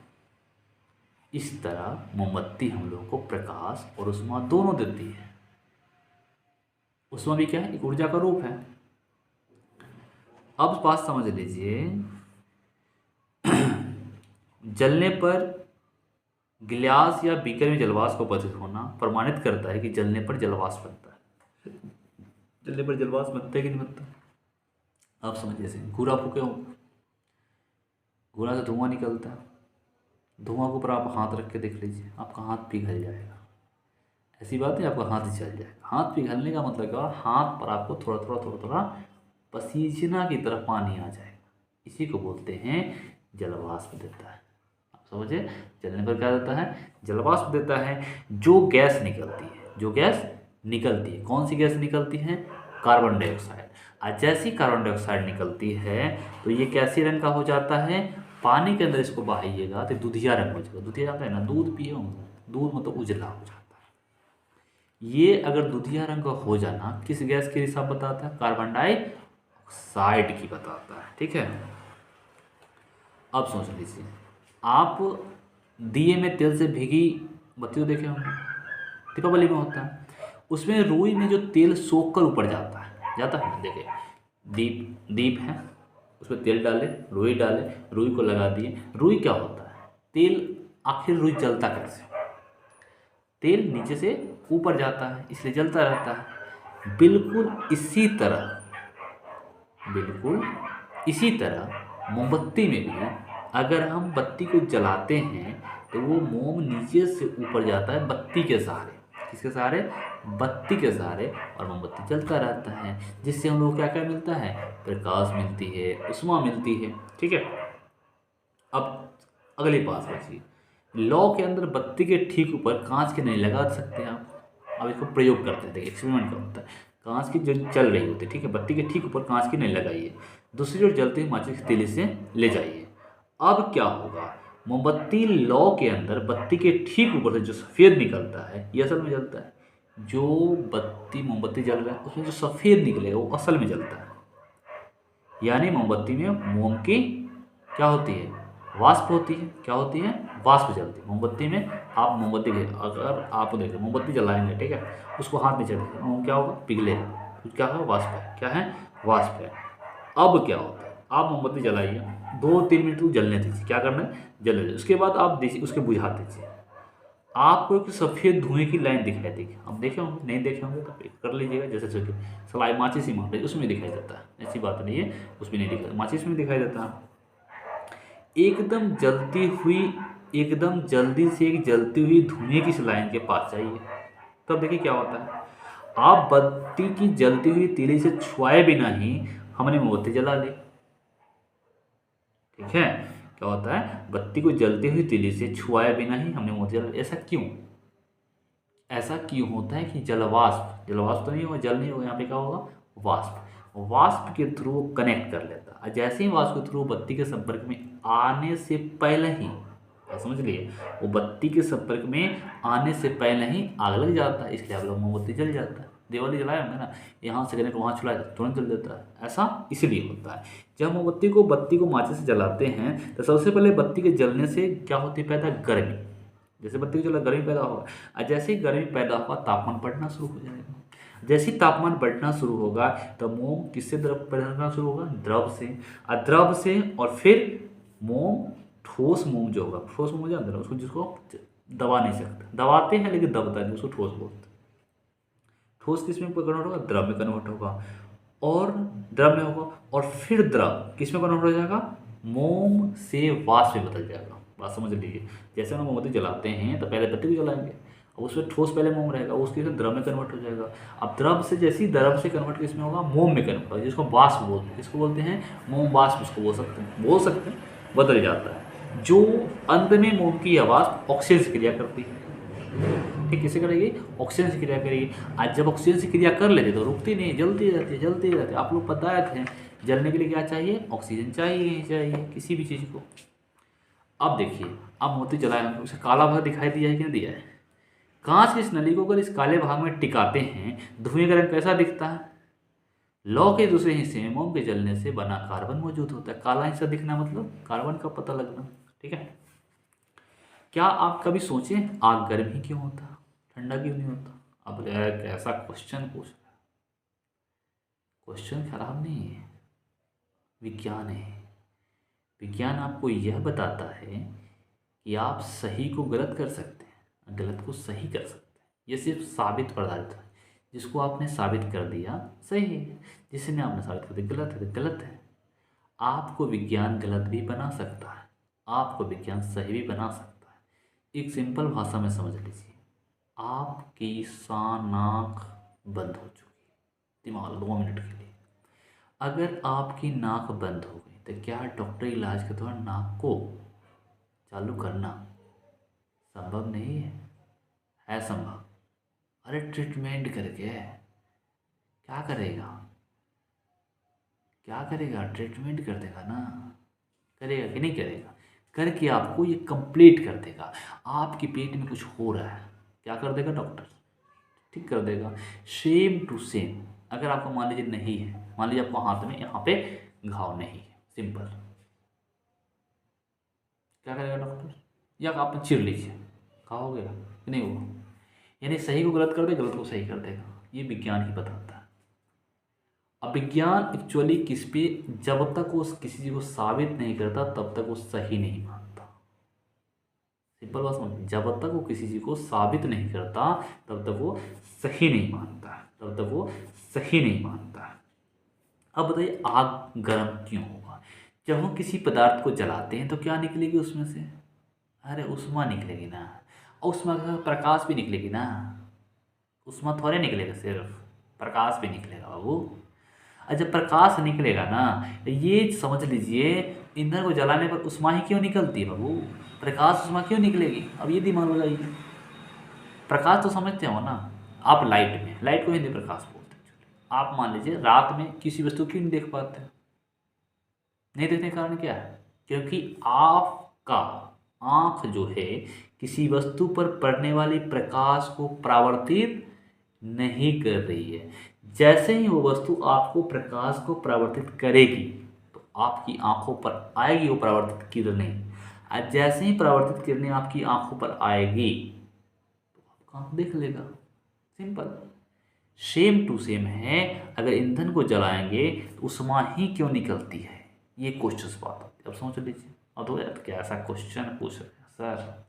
इस तरह मोमबत्ती हम लोगों को प्रकाश और ऊष्मा दोनों देती है। ऊष्मा भी क्या है, एक ऊर्जा का रूप है। अब बात समझ लीजिए, जलने पर गिलास या बीकर में जलवाष्प का उपस्थित होना प्रमाणित करता है कि जलने पर जलवाष्प बनता है। जलने पर जलवाष्प बनता है कि नहीं बनता, आप समझिए। जैसे घूरा फूके हो, घूरा से धुआं निकलता है, धुआं के ऊपर आप हाथ रख के देख लीजिए, आपका हाथ पिघल जाएगा। ऐसी बात है, आपका हाथ जल जाएगा। हाथ पिघलने का मतलब क्या, हाथ पर आपको थोड़ा थोड़ा थोड़ा थोड़ा पसीजना की तरह पानी आ जाएगा, इसी को बोलते हैं जलवाष्प देता है। आप समझे, जलने पर क्या देता है, जलवाष्प देता है। जो गैस निकलती है, जो गैस निकलती है, कौन सी गैस निकलती है, कार्बन डाइऑक्साइड। और जैसी कार्बन डाइऑक्साइड निकलती है तो ये कैसी रंग का हो जाता है, पानी के अंदर इसको बहाइएगा तो दूधिया रंग हो जाएगा। दूधिया जाता है ना, दूध पिए होंगे, दूध मतलब उजला हो जाता है। ये अगर दूधिया रंग का हो जाना किस गैस के हिसाब बताता है, कार्बन डाइऑक्साइड की बताता है। ठीक है, अब सोच लीजिए, आप दिए में तेल से भीगी बत्ती तो देखे होंगे, दीपावली में होता है, उसमें रुई में जो तेल सोख कर ऊपर जाता है ना, देखिए दीप है, उसमें तेल डाले, रुई डाले, रुई को लगा दिए, रुई क्या होता है, तेल। आखिर रुई जलता कैसे, तेल नीचे से ऊपर जाता है इसलिए जलता रहता है। बिल्कुल इसी तरह मोमबत्ती में भी अगर हम बत्ती को जलाते हैं तो वो मोम नीचे से ऊपर जाता है बत्ती के सहारे। किसके सहारे, बत्ती के सहारे, और मोमबत्ती जलता रहता है, जिससे हम लोग को क्या क्या मिलता है, प्रकाश मिलती है, ऊष्मा मिलती है। ठीक है, अब अगली बात बची, लौ के अंदर बत्ती के ठीक ऊपर कांच के नहीं लगा सकते आप। अब इसको प्रयोग करते हैं, देखिए एक्सपेरिमेंट क्या होता है, कांच की जो चल रही होती है, ठीक है, बत्ती के ठीक ऊपर कांच की नहीं लगाइए, दूसरी ओर जलते हुए माचिस की तीली से ले जाइए। अब क्या होगा, मोमबत्ती लौ के अंदर बत्ती के ठीक ऊपर से जो सफ़ेद निकलता है ये असल में जलता है। जो बत्ती मोमबत्ती जल रहा है उसमें जो सफ़ेद निकलेगा वो असल में जलता है। यानी मोमबत्ती में मोम की क्या होती है, वाष्प होती है। क्या होती है, वाष्प जलती है मोमबत्ती में। आप मोमबत्ती अगर आप देखें मोमबत्ती जलाएंगे, ठीक है, उसको हाथ में चढ़ेगा, मोम क्या होगा, पिघलेगा, कुछ क्या है, वाष्प है। क्या है, वाष्प है। अब क्या होता है, आप मोमबत्ती जलाइए, 2-3 मिनट तक जलने दीजिए। क्या करना है, जलने दीजिए, उसके बाद आप दीजिए, उसके बुझा दीजिए, आपको एक सफ़ेद धुएं की लाइन दिखाई देगी। आप देखे होंगे, नहीं देखे होंगे तो कर लीजिएगा, जैसे जैसे सलाई माचिस ही मान लीजिए, उसमें दिखाई देता है, ऐसी बात नहीं है, उसमें नहीं दिखाई, माचिस में दिखाई देता है। एकदम जलती हुई, एकदम जल्दी से एक जलती हुई धुएं की इस लाइन के पास जाइए, तब देखिए क्या होता है, आप बत्ती की जलती हुई तीली से छुआए बिना ही हमने मोमबत्ती जला ली। ठीक है, क्या होता है, बत्ती को जलती हुई तीली से छुआए बिना ही हमने मोमबत्ती जला ली। ऐसा क्यों, ऐसा क्यों होता है कि जलवाष्प तो नहीं होगा, जल नहीं होगा, यहाँ पे क्या होगा, वाष्प के थ्रू कनेक्ट कर लेता है। जैसे ही वाष्प के थ्रू बत्ती के संपर्क में आने से पहले ही, समझ लिए, वो बत्ती के संपर्क में आने से पहले ही आग लग जाता है, इसलिए आप लोग मोमबत्ती जल जाता है। दिवाली जलाए होंगे ना, यहाँ से कनेक्ट वहाँ छुड़ाए तुरंत जल देता है। ऐसा इसलिए होता है, जब मोमबत्ती को माचिस से जलाते हैं तो सबसे पहले बत्ती के जलने से क्या होती है, पैदा गर्मी। जैसे बत्ती को जला गर्मी पैदा होगा, और जैसे ही गर्मी पैदा होगा तापमान बढ़ना शुरू हो जाएगा। जैसे ही तापमान बढ़ना शुरू होगा तो मोम किससे द्रव पैदा शुरू होगा, द्रव से, और द्रव से और फिर मोम, ठोस मोम जो होगा, ठोस मोम जानते हैं उसको, जिसको दबा नहीं सकते, दबाते हैं लेकिन दबता नहीं, उसको ठोस बोलते हैं। ठोस किस में कन्वर्ट होगा, द्रव में कन्वर्ट होगा, और द्रव में होगा, और फिर द्रव किस में कन्वर्ट हो जाएगा, मोम से वाष्प में बदल जाएगा। बात समझ लीजिए, जैसे हम मोमबत्ती जलाते हैं तो पहले बत्ती को जलाएंगे, अब उसमें ठोस पहले मोम रहेगा, उसके फिर द्रव में कन्वर्ट हो जाएगा। अब द्रव से, जैसे ही द्रव से कन्वर्ट किस में होगा, मोम में कन्वर्ट होगा, जिसको वाष्प बोलते हैं। किसको बोलते हैं, मोम वाष्प, उसको बोल सकते हैं, बदल जाता है। जो अंत में मोम की आवाज़ ऑक्सीजन से क्रिया करती है, ठीक, किसे करेगी, ऑक्सीजन से क्रिया करेगी। आज जब ऑक्सीजन से क्रिया कर लेते तो रुकती नहीं, जलती रहती। आप लोग बताए थे जलने के लिए क्या चाहिए, ऑक्सीजन चाहिए किसी भी चीज़ को। अब देखिए, अब मोती जलाए हम, उसे काला भाग दिखाई दिया है कि नहीं दिया है। कांच की इस नली को अगर इस काले भाग में टिकाते हैं, धुएं का रंग कैसा दिखता है, लौ के दूसरे हिस्से में मोम के जलने से बना कार्बन मौजूद होता है। काला हिस्सा दिखना मतलब कार्बन का पता लगना, ठीक है। क्या आप कभी सोचे आग गर्म ही क्यों होता, ठंडा क्यों नहीं होता। अब ऐसा क्वेश्चन पूछ रहा है, क्वेश्चन खराब नहीं है, विज्ञान है। विज्ञान आपको यह बताता है कि आप सही को गलत कर सकते हैं, गलत को सही कर सकते हैं। ये सिर्फ साबित पदार्थ है, जिसको आपने साबित कर दिया सही है, जिसने आपने साबित कर दिया गलत है तो गलत है। आपको विज्ञान गलत भी बना सकता है, आपको विज्ञान सही भी बना सकता है। एक सिंपल भाषा में समझ लीजिए, आपकी नाक बंद हो चुकी है, दिमाग 2 मिनट के लिए। अगर आपकी नाक बंद हो गई तो क्या डॉक्टर इलाज के दौरान नाक को चालू करना संभव नहीं है संभव। अरे ट्रीटमेंट करके क्या करेगा, ट्रीटमेंट कर देगा ना, करेगा कि नहीं करेगा, करके आपको ये कंप्लीट कर देगा। आपके पेट में कुछ हो रहा है, क्या कर देगा डॉक्टर, ठीक कर देगा। सेम टू सेम, अगर आपको मान लीजिए नहीं है, मान लीजिए आपको हाथ में यहाँ पे घाव नहीं है, सिंपल, क्या करेगा डॉक्टर, या आप चीर लीजिए, घाव हो गया कि नहीं हुआ। यानी सही को गलत कर दे, गलत को सही कर देगा, ये विज्ञान ही बताता है। अब विज्ञान एक्चुअली किस पे, जब तक वो किसी चीज़ को साबित नहीं करता तब तक वो सही नहीं मानता। सिंपल बात समझ, जब तक वो किसी चीज़ को साबित नहीं करता तब तक वो सही नहीं मानता, अब बताइए आग गर्म क्यों होगा। जब हम किसी पदार्थ को जलाते हैं तो क्या निकलेगी उसमें से, अरे उष्मा निकलेगी ना, और उष्मा के साथ प्रकाश भी निकलेगी ना। उष्मा थोड़े निकलेगा, सिर्फ प्रकाश भी निकलेगा बाबू। और जब प्रकाश निकलेगा ना, ये समझ लीजिए ईंधन को जलाने पर उष्मा ही क्यों निकलती है बाबू, प्रकाश उष्मा क्यों निकलेगी। अब ये दिमाग लगाइए, प्रकाश तो समझते हो ना आप, लाइट को हिंदी प्रकाश बोलते हैं। आप मान लीजिए रात में किसी वस्तु क्यों नहीं देख पाते, नहीं देखने का कारण क्या है, क्योंकि आपका आँख जो है किसी वस्तु पर पड़ने वाली प्रकाश को परावर्तित नहीं कर रही है। जैसे ही वो वस्तु आपको प्रकाश को परावर्तित करेगी तो आपकी आंखों पर आएगी वो परावर्तित किरणें, और जैसे ही परावर्तित किरणें आपकी आंखों पर आएगी तो आपका आंख देख लेगा। सिंपल, सेम टू सेम है। अगर ईंधन को जलाएंगे तो उष्मा ही क्यों निकलती है, ये क्वेश्चन बात होती है। अब सोच लीजिए, अब तो यार क्या ऐसा क्वेश्चन पूछ रहे हैं सर,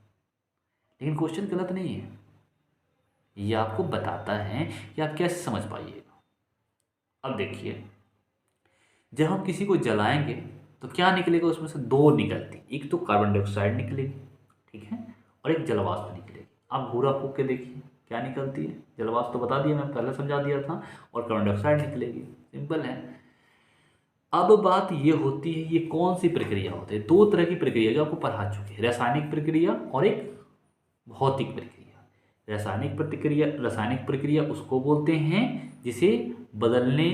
लेकिन क्वेश्चन गलत नहीं है, ये आपको बताता है कि आप कैसे समझ पाइएगा। अब देखिए, जब हम किसी को जलाएंगे तो क्या निकलेगा, उसमें से 2 निकलती, एक तो कार्बन डाइऑक्साइड निकलेगी, ठीक है, और एक जलवाष्प निकलेगी। आप घूरा फूक के देखिए क्या निकलती है, जलवाष्प तो बता दिया, मैं पहले समझा दिया था, और कार्बन डाइऑक्साइड निकलेगी, सिंपल है। अब बात ये होती है, ये कौन सी प्रक्रिया होती है, 2 तरह की प्रक्रिया जो आपको पढ़ा चुके हैं, रासायनिक प्रक्रिया और एक भौतिक प्रक्रिया। रासायनिक प्रक्रिया उसको बोलते हैं जिसे बदलने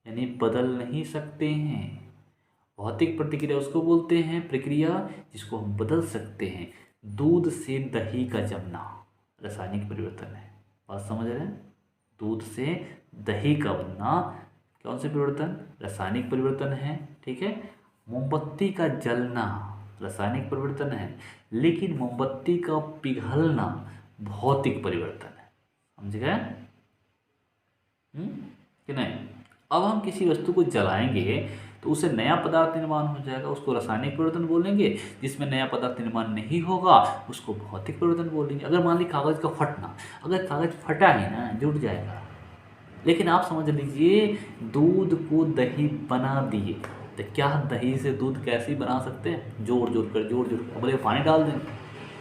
यानी बदल नहीं सकते हैं। भौतिक प्रतिक्रिया उसको बोलते हैं प्रक्रिया जिसको हम बदल सकते हैं। दूध से दही का जमना रासायनिक परिवर्तन है। बात समझ रहे हैं? दूध से दही का बनना कौन से परिवर्तन? रासायनिक परिवर्तन है। ठीक है। मोमबत्ती का जलना रासायनिक परिवर्तन है, लेकिन मोमबत्ती का पिघलना भौतिक परिवर्तन है। समझ गए कि नहीं? अब हम किसी वस्तु को जलाएंगे तो उसे नया पदार्थ निर्माण हो जाएगा, उसको रासायनिक परिवर्तन बोलेंगे। जिसमें नया पदार्थ निर्माण नहीं होगा उसको भौतिक परिवर्तन बोलेंगे। अगर मान ली कागज़ का फटना, अगर कागज़ फटा ही ना जुट जाएगा। लेकिन आप समझ लीजिए दूध को दही बना दिए, तो क्या दही से दूध कैसे बना सकते हैं? जोड़ जोड़ कर बोले पानी डाल दें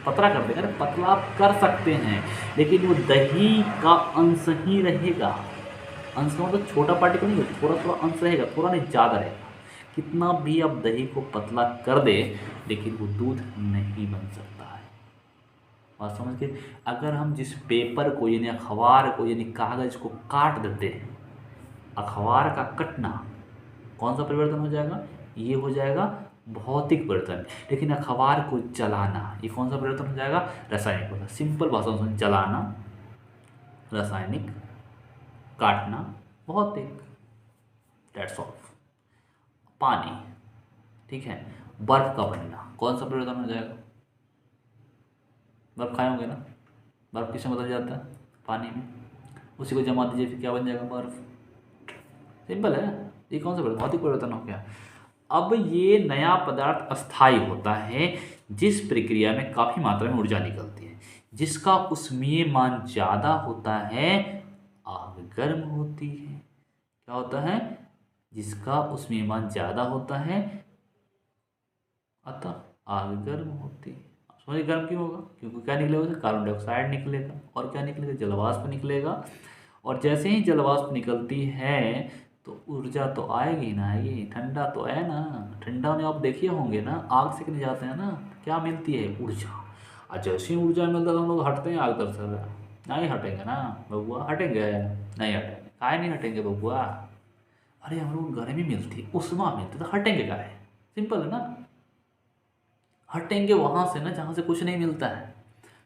पतला कर देगा। अरे पतला आप कर सकते हैं, लेकिन वो दही का अंश ही रहेगा। अंश का मतलब छोटा पार्टिकल नहीं, थोड़ा थोड़ा अंश रहेगा, थोड़ा नहीं ज़्यादा रहेगा। कितना भी आप दही को पतला कर दे, लेकिन वो दूध नहीं बन सकता है। बात समझ के? अगर हम जिस पेपर को यानी अखबार को यानी कागज़ को काट देते हैं, अखबार का कटना कौन सा परिवर्तन हो जाएगा? ये हो जाएगा भौतिक परिवर्तन। लेकिन अखबार को जलाना ये कौन सा परिवर्तन हो जाएगा? रासायनिक परिवर्तन। सिंपल भाषा में जलाना रासायनिक, काटना भौतिक। That's all. पानी, ठीक है। बर्फ का बनना कौन सा परिवर्तन हो जाएगा? बर्फ खाए होंगे ना? बर्फ किसमें बदल जाता है? पानी में। उसी को जमा दीजिए फिर क्या बन जाएगा? बर्फ। सिंपल है। ये कौन सा भौतिक परिवर्तन हो गया। अब ये नया पदार्थ अस्थायी होता है जिस प्रक्रिया में काफ़ी मात्रा में ऊर्जा निकलती है। जिसका ऊष्मीयमान ज़्यादा होता है आग गर्म होती है। क्या होता है? जिसका ऊष्मीयमान ज़्यादा होता है अतः आग गर्म होती है। समझिए गर्म क्यों होगा? क्योंकि क्या निकलेगा उसे? कार्बन डाइऑक्साइड निकलेगा। और क्या निकलेगा? जलवाष्प निकलेगा। और जैसे ही जलवाष्प निकलती है तो ऊर्जा तो आएगी ना, आएगी। ठंडा तो है ना, ठंडा में आप देखिए होंगे ना, आग सेकने जाते हैं ना, क्या मिलती है? ऊर्जा। और जैसे ही ऊर्जा मिलता है तो हम लोग हटते हैं आग तरफ से। नहीं हटेंगे ना बबुआ, हटेंगे? नहीं हटेंगे। काहे नहीं हटेंगे बबुआ? अरे हम लोग गर्मी मिलती, उष्मा मिलती, तो हटेंगे काहे? सिंपल है ना। हटेंगे वहाँ से ना जहाँ से कुछ नहीं मिलता है।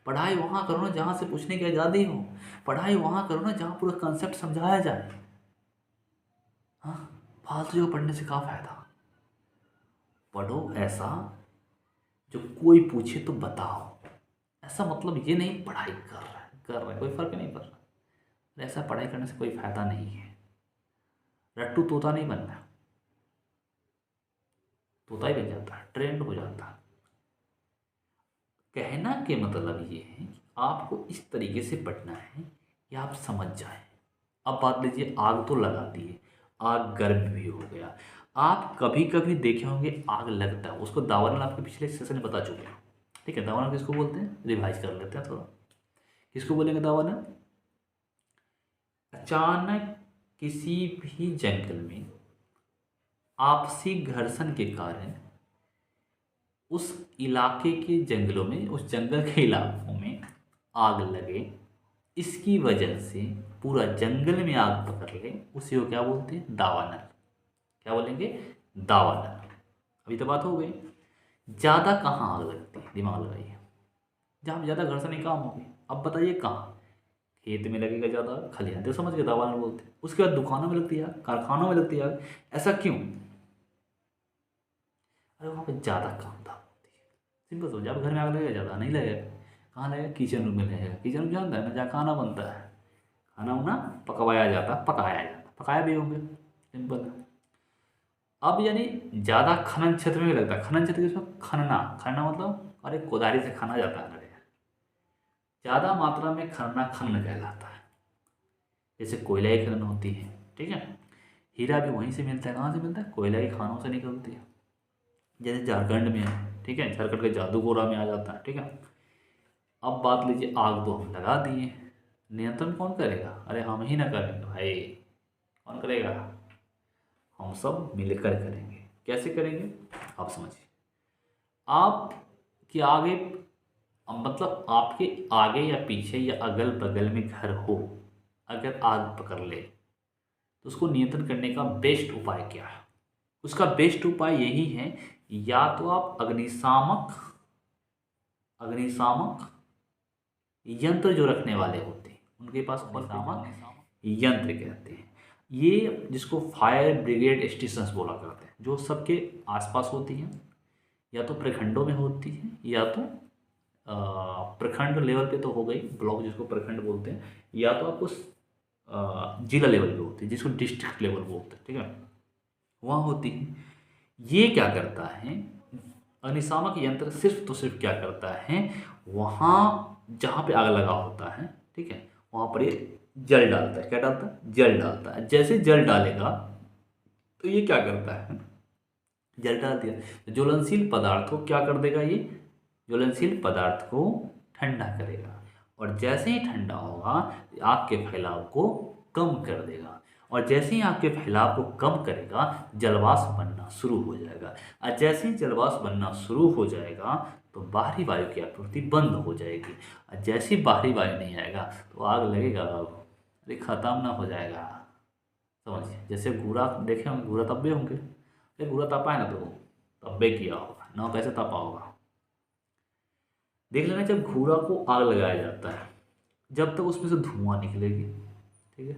पढ़ाई वहाँ करो ना जहाँ से पूछने की आज़ादी हो। पढ़ाई वहाँ करो ना जहाँ पूरा कंसेप्ट समझाया जाए। हाँ, फालतू जगह पढ़ने से क्या फ़ायदा? पढ़ो ऐसा जो कोई पूछे तो बताओ। ऐसा मतलब ये नहीं पढ़ाई कर रहा है कोई फ़र्क नहीं पड़ रहा। ऐसा पढ़ाई करने से कोई फ़ायदा नहीं है। रट्टू तोता नहीं बनना, तोता ही बन जाता है, ट्रेंड हो जाता है। कहना के मतलब ये है कि आपको इस तरीके से पढ़ना है कि आप समझ जाएं। अब बात लीजिए, आग तो लगा दी है, आग गर्म भी हो गया। आप कभी कभी देखे होंगे आग लगता है, उसको दावानल आपके पिछले सेशन में बता चुके हैं। ठीक है, दावानल किसको बोलते हैं? रिवाइज कर लेते हैं थोड़ा। किसको बोलेंगे दावानल? अचानक किसी भी जंगल में आपसी घर्षण के कारण उस इलाके के जंगलों में, उस जंगल के इलाकों में आग लगे, इसकी वजह से पूरा जंगल में आग पकड़ ले, उसी को क्या बोलते हैं? दावानल। क्या बोलेंगे? दावानल। अभी तो बात हो गई। ज़्यादा कहाँ आग लगती है? दिमाग लगाइए। जहाँ ज़्यादा घर्षण काम होगी। अब बताइए कहाँ? खेत में लगेगा ज़्यादा, खलिहान, तो समझ के दावानल बोलते हैं। उसके बाद दुकानों में लगती है आग, कारखानों में लगती है आग। ऐसा क्यों? अरे वहाँ पर ज़्यादा काम था। सिंपल समझ, आप घर में आग लगेगा? ज़्यादा नहीं लगेगा। कहाँ लगेगा? किचन रूम में लगेगा। किचन रूम जानता है ना, जहाँ खाना बनता है, खाना वाना पकवाया जाता, पकाया जाता, पकाया भी होंगे। सिंपल है। अब यानी ज़्यादा खनन क्षेत्र में भी लगता है। खनन क्षेत्र किसमें? खनना। खनना मतलब अरे कोदारी से खाना जाता है। अरे ज़्यादा मात्रा में खनना खनन कहलाता है। जैसे कोयला की खनन होती है, ठीक है। हीरा भी वहीं से मिलता है। कहाँ से मिलता है? कोयला की खानों से निकलती है। जैसे झारखंड में है, ठीक है, झारखंड के जादूगोरा में आ जाता है, ठीक है। अब बात लीजिए, आग तो हम लगा दिए, नियंत्रण कौन करेगा? अरे हम ही ना करेंगे भाई, कौन करेगा? हम सब मिलकर करेंगे। कैसे करेंगे? आप समझिए। आप कि आगे अब मतलब आपके आगे या पीछे या अगल बगल में घर हो, अगर आग पकड़ ले तो उसको नियंत्रण करने का बेस्ट उपाय क्या है? उसका बेस्ट उपाय यही है, या तो आप अग्निशामक अग्निशामक यंत्र जो रखने वाले होते हैं उनके पास अग्निशामक यंत्र कहते हैं, ये जिसको फायर ब्रिगेड स्टेशंस बोला करते हैं, जो सबके आसपास होती हैं, या तो प्रखंडों में होती है, या तो प्रखंड लेवल पे तो हो गई, ब्लॉक जिसको प्रखंड बोलते हैं, या तो आपको जिला लेवल पे होती है जिसको डिस्ट्रिक्ट लेवल बोलते हैं, ठीक है, वहाँ होती है। ये क्या करता है, अग्निशामक यंत्र सिर्फ तो सिर्फ क्या करता है, वहाँ जहाँ पे आग लगा होता है, ठीक है, वहाँ पर ये जल डालता है। क्या डालता है? जल डालता है। जैसे जल डालेगा तो ये क्या करता है, जल डाल दिया तो ज्वलनशील पदार्थ को क्या कर देगा, ये ज्वलनशील पदार्थ को ठंडा करेगा, और जैसे ही ठंडा होगा आग के फैलाव को कम कर देगा, और जैसे ही आग के फैलाव को कम करेगा जलवाष्प बनना शुरू हो जाएगा, और जैसे ही जलवाष्प बनना शुरू हो जाएगा तो बाहरी वायु की आपूर्ति बंद हो जाएगी, और जैसे ही बाहरी वायु नहीं आएगा तो आग लगेगा, अरे ख़त्म ना हो जाएगा। समझिए, जैसे घूरा देखे होंगे, घूरा तब्बे होंगे, अरे घूरा तपा है ना, तो तब्बे किया होगा ना, कैसे तपा होगा, देख लेना। जब घूरा को आग लगाया जाता है, जब तक उसमें से धुआं निकलेगी, ठीक है,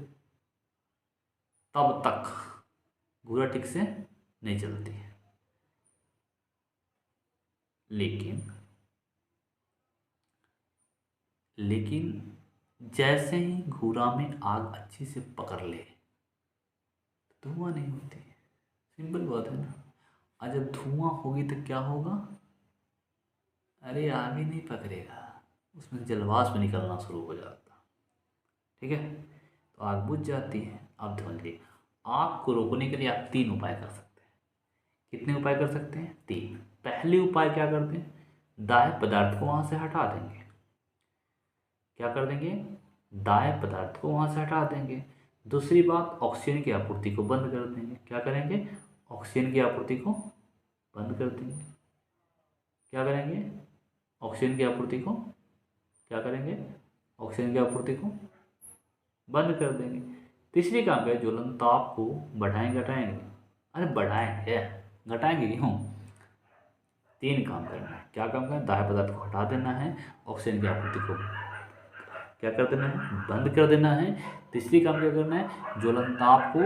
तब तक घूरा ठीक से नहीं चलती है। लेकिन जैसे ही घूरा में आग अच्छी से पकड़ ले तो धुआं नहीं होती है। सिंपल बात है ना। और जब धुआं होगी तो क्या होगा, अरे आग ही नहीं पकड़ेगा, उसमें जलवाष्प निकलना शुरू हो जाता, ठीक है, तो आग बुझ जाती है। अब समझिए, आग को रोकने के लिए आप 3 उपाय कर सकते हैं। कितने उपाय कर सकते हैं? 3। पहले उपाय क्या करते हैं, दाह्य पदार्थ को वहाँ से हटा देंगे। क्या कर देंगे? दाह्य पदार्थ को वहाँ से हटा देंगे। दूसरी बात, ऑक्सीजन की आपूर्ति को बंद कर देंगे। क्या करेंगे? ऑक्सीजन की आपूर्ति को बंद कर देंगे। क्या करेंगे? ऑक्सीजन की आपूर्ति को क्या करेंगे? ऑक्सीजन की आपूर्ति को बंद कर देंगे। तीसरी काम क्या है? ज्वलन ताप को बढ़ाएंगे घटाएंगे? अरे बढ़ाएंगे, घटाएंगे क्यों? 3 काम करना है। क्या काम करना है? दाह्य पदार्थ को हटा देना है, ऑक्सीजन की आपूर्ति को क्या कर देना है? बंद कर देना है। तीसरी काम क्या करना है? ज्वलन ताप को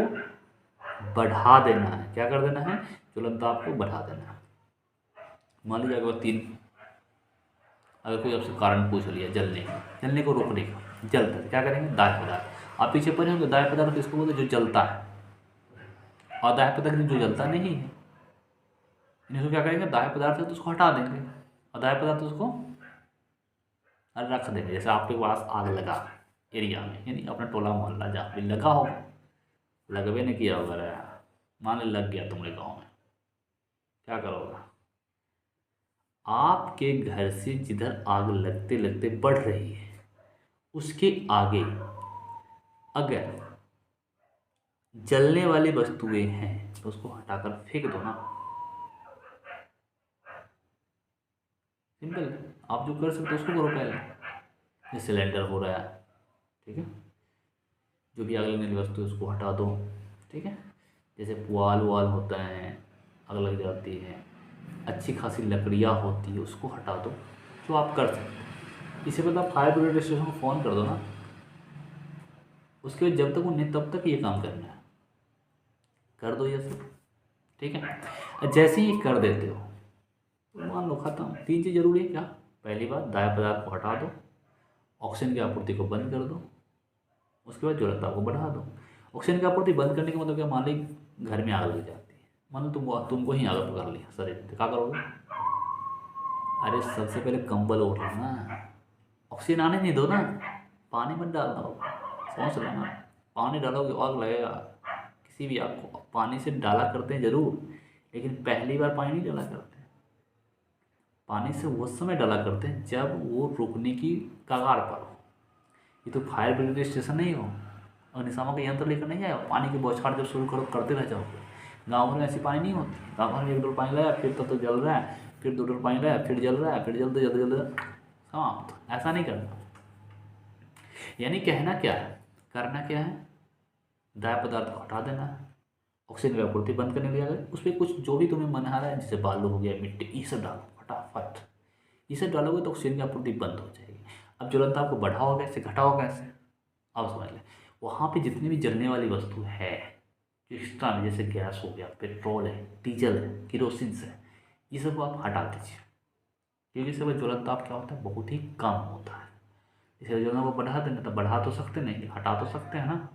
बढ़ा देना है। क्या कर देना है? ज्वलन ताप को बढ़ा देना है। मान लीजिए अगर कोई आपसे कारण पूछ लिया जलने को रोकने का, जलता है, क्या करेंगे? दाह्य पदार्थ। आप पीछे पड़े होंगे, दाह्य पदार्थ किसको बोलते हैं? जो जलता है। और दाह्य पदार्थ जो जलता नहीं है, इनको क्या करेंगे? दाह्य पदार्थ है तो उसको हटा देंगे, और दाह्य पदार्थ उसको रख देंगे। जैसे आपके पास आग लगा एरिया में, यानी अपना टोला मोहल्ला जहाँ भी लगा होगा, लगवे नहीं किया होगा, मान लो लग गया तुम्हारे गाँव में, क्या करोगे? आपके घर से जिधर आग लगते लगते बढ़ रही है उसके आगे अगर जलने वाली वस्तुएं हैं तो उसको हटाकर फेंक दो ना। सिंपल। आप जो कर सकते हो उसको करो पहले। जैसे सिलेंडर हो रहा है, ठीक है, जो भी आग लगने वाली वस्तु है उसको हटा दो, ठीक है। जैसे पुआल उवाल होता है, आग लग जाती है, अच्छी खासी लकड़ियाँ होती है, उसको हटा दो, जो आप कर सकते हो। इससे पहले आप फायर ब्रिगेड स्टेशन को फ़ोन कर दो ना। उसके बाद जब तक उन्हें तब तक ये काम करना है, कर दो ये सब, ठीक है। जैसे ही कर देते हो तो मान लो खत्म। 3 चीज़ जरूरी है। क्या? पहली बात, दाह्य पदार्थ को हटा दो, ऑक्सीजन की आपूर्ति को बंद कर दो, उसके बाद ज्वलनता को बढ़ा दो। ऑक्सीजन की आपूर्ति बंद करने का मतलब क्या? मान ली घर में आग लग जाती है, मान लो तुमको ही आग पकड़ लिया शरीर पे, क्या करोगे? अरे सबसे पहले कंबल ओढ़ लो ना, ऑक्सीजन आने नहीं दो ना, पानी मत डालना हो, समझ लो ना। पानी डालोगे आग लगेगा। किसी भी आग को पानी से डाला करते हैं ज़रूर, लेकिन पहली बार पानी नहीं डाला करते। पानी से वो समय डाला करते हैं जब वो रुकने की कगार पर हो। ये तो फायर ब्रिगेड स्टेशन नहीं हो, अग्निशामक का यंत्र लेकर नहीं आए, पानी की बौछार जब शुरू करो करते रह जाओगे। गाँव में ऐसी पानी नहीं होती। गाँव में 1 डोल पानी लाया, फिर तो जल रहा है, फिर 2 डोल पानी लाया, फिर जल रहा है, फिर जल्द समाप्त। ऐसा नहीं करना। यानी कहना क्या है, करना क्या है, ड्राई पदार्थ को हटा देना है, ऑक्सीजन की आपूर्ति बंद करने के लिए अगर उस पर कुछ जो भी तुम्हें मन आ रहा है, जैसे बालू हो गया, मिट्टी, ये सब डालो फटाफट। ये सब डालोगे तो ऑक्सीजन की आपूर्ति बंद हो जाएगी। अब ज्वलनता आपको बढ़ाओ कैसे, घटाओ कैसे, अब समझ लें। वहाँ पे जितनी भी जलने वाली वस्तु है जो एक्स्ट्रा में, जैसे गैस हो गया, पेट्रोल है, डीजल है, किरोसिन है, ये सब आप हटा दीजिए, क्योंकि इससे ज्वलनता क्या होता है, बहुत ही कम होता है। इसे ज्वलनता को बढ़ा देना, तो बढ़ा तो सकते नहीं, हटा तो सकते हैं ना।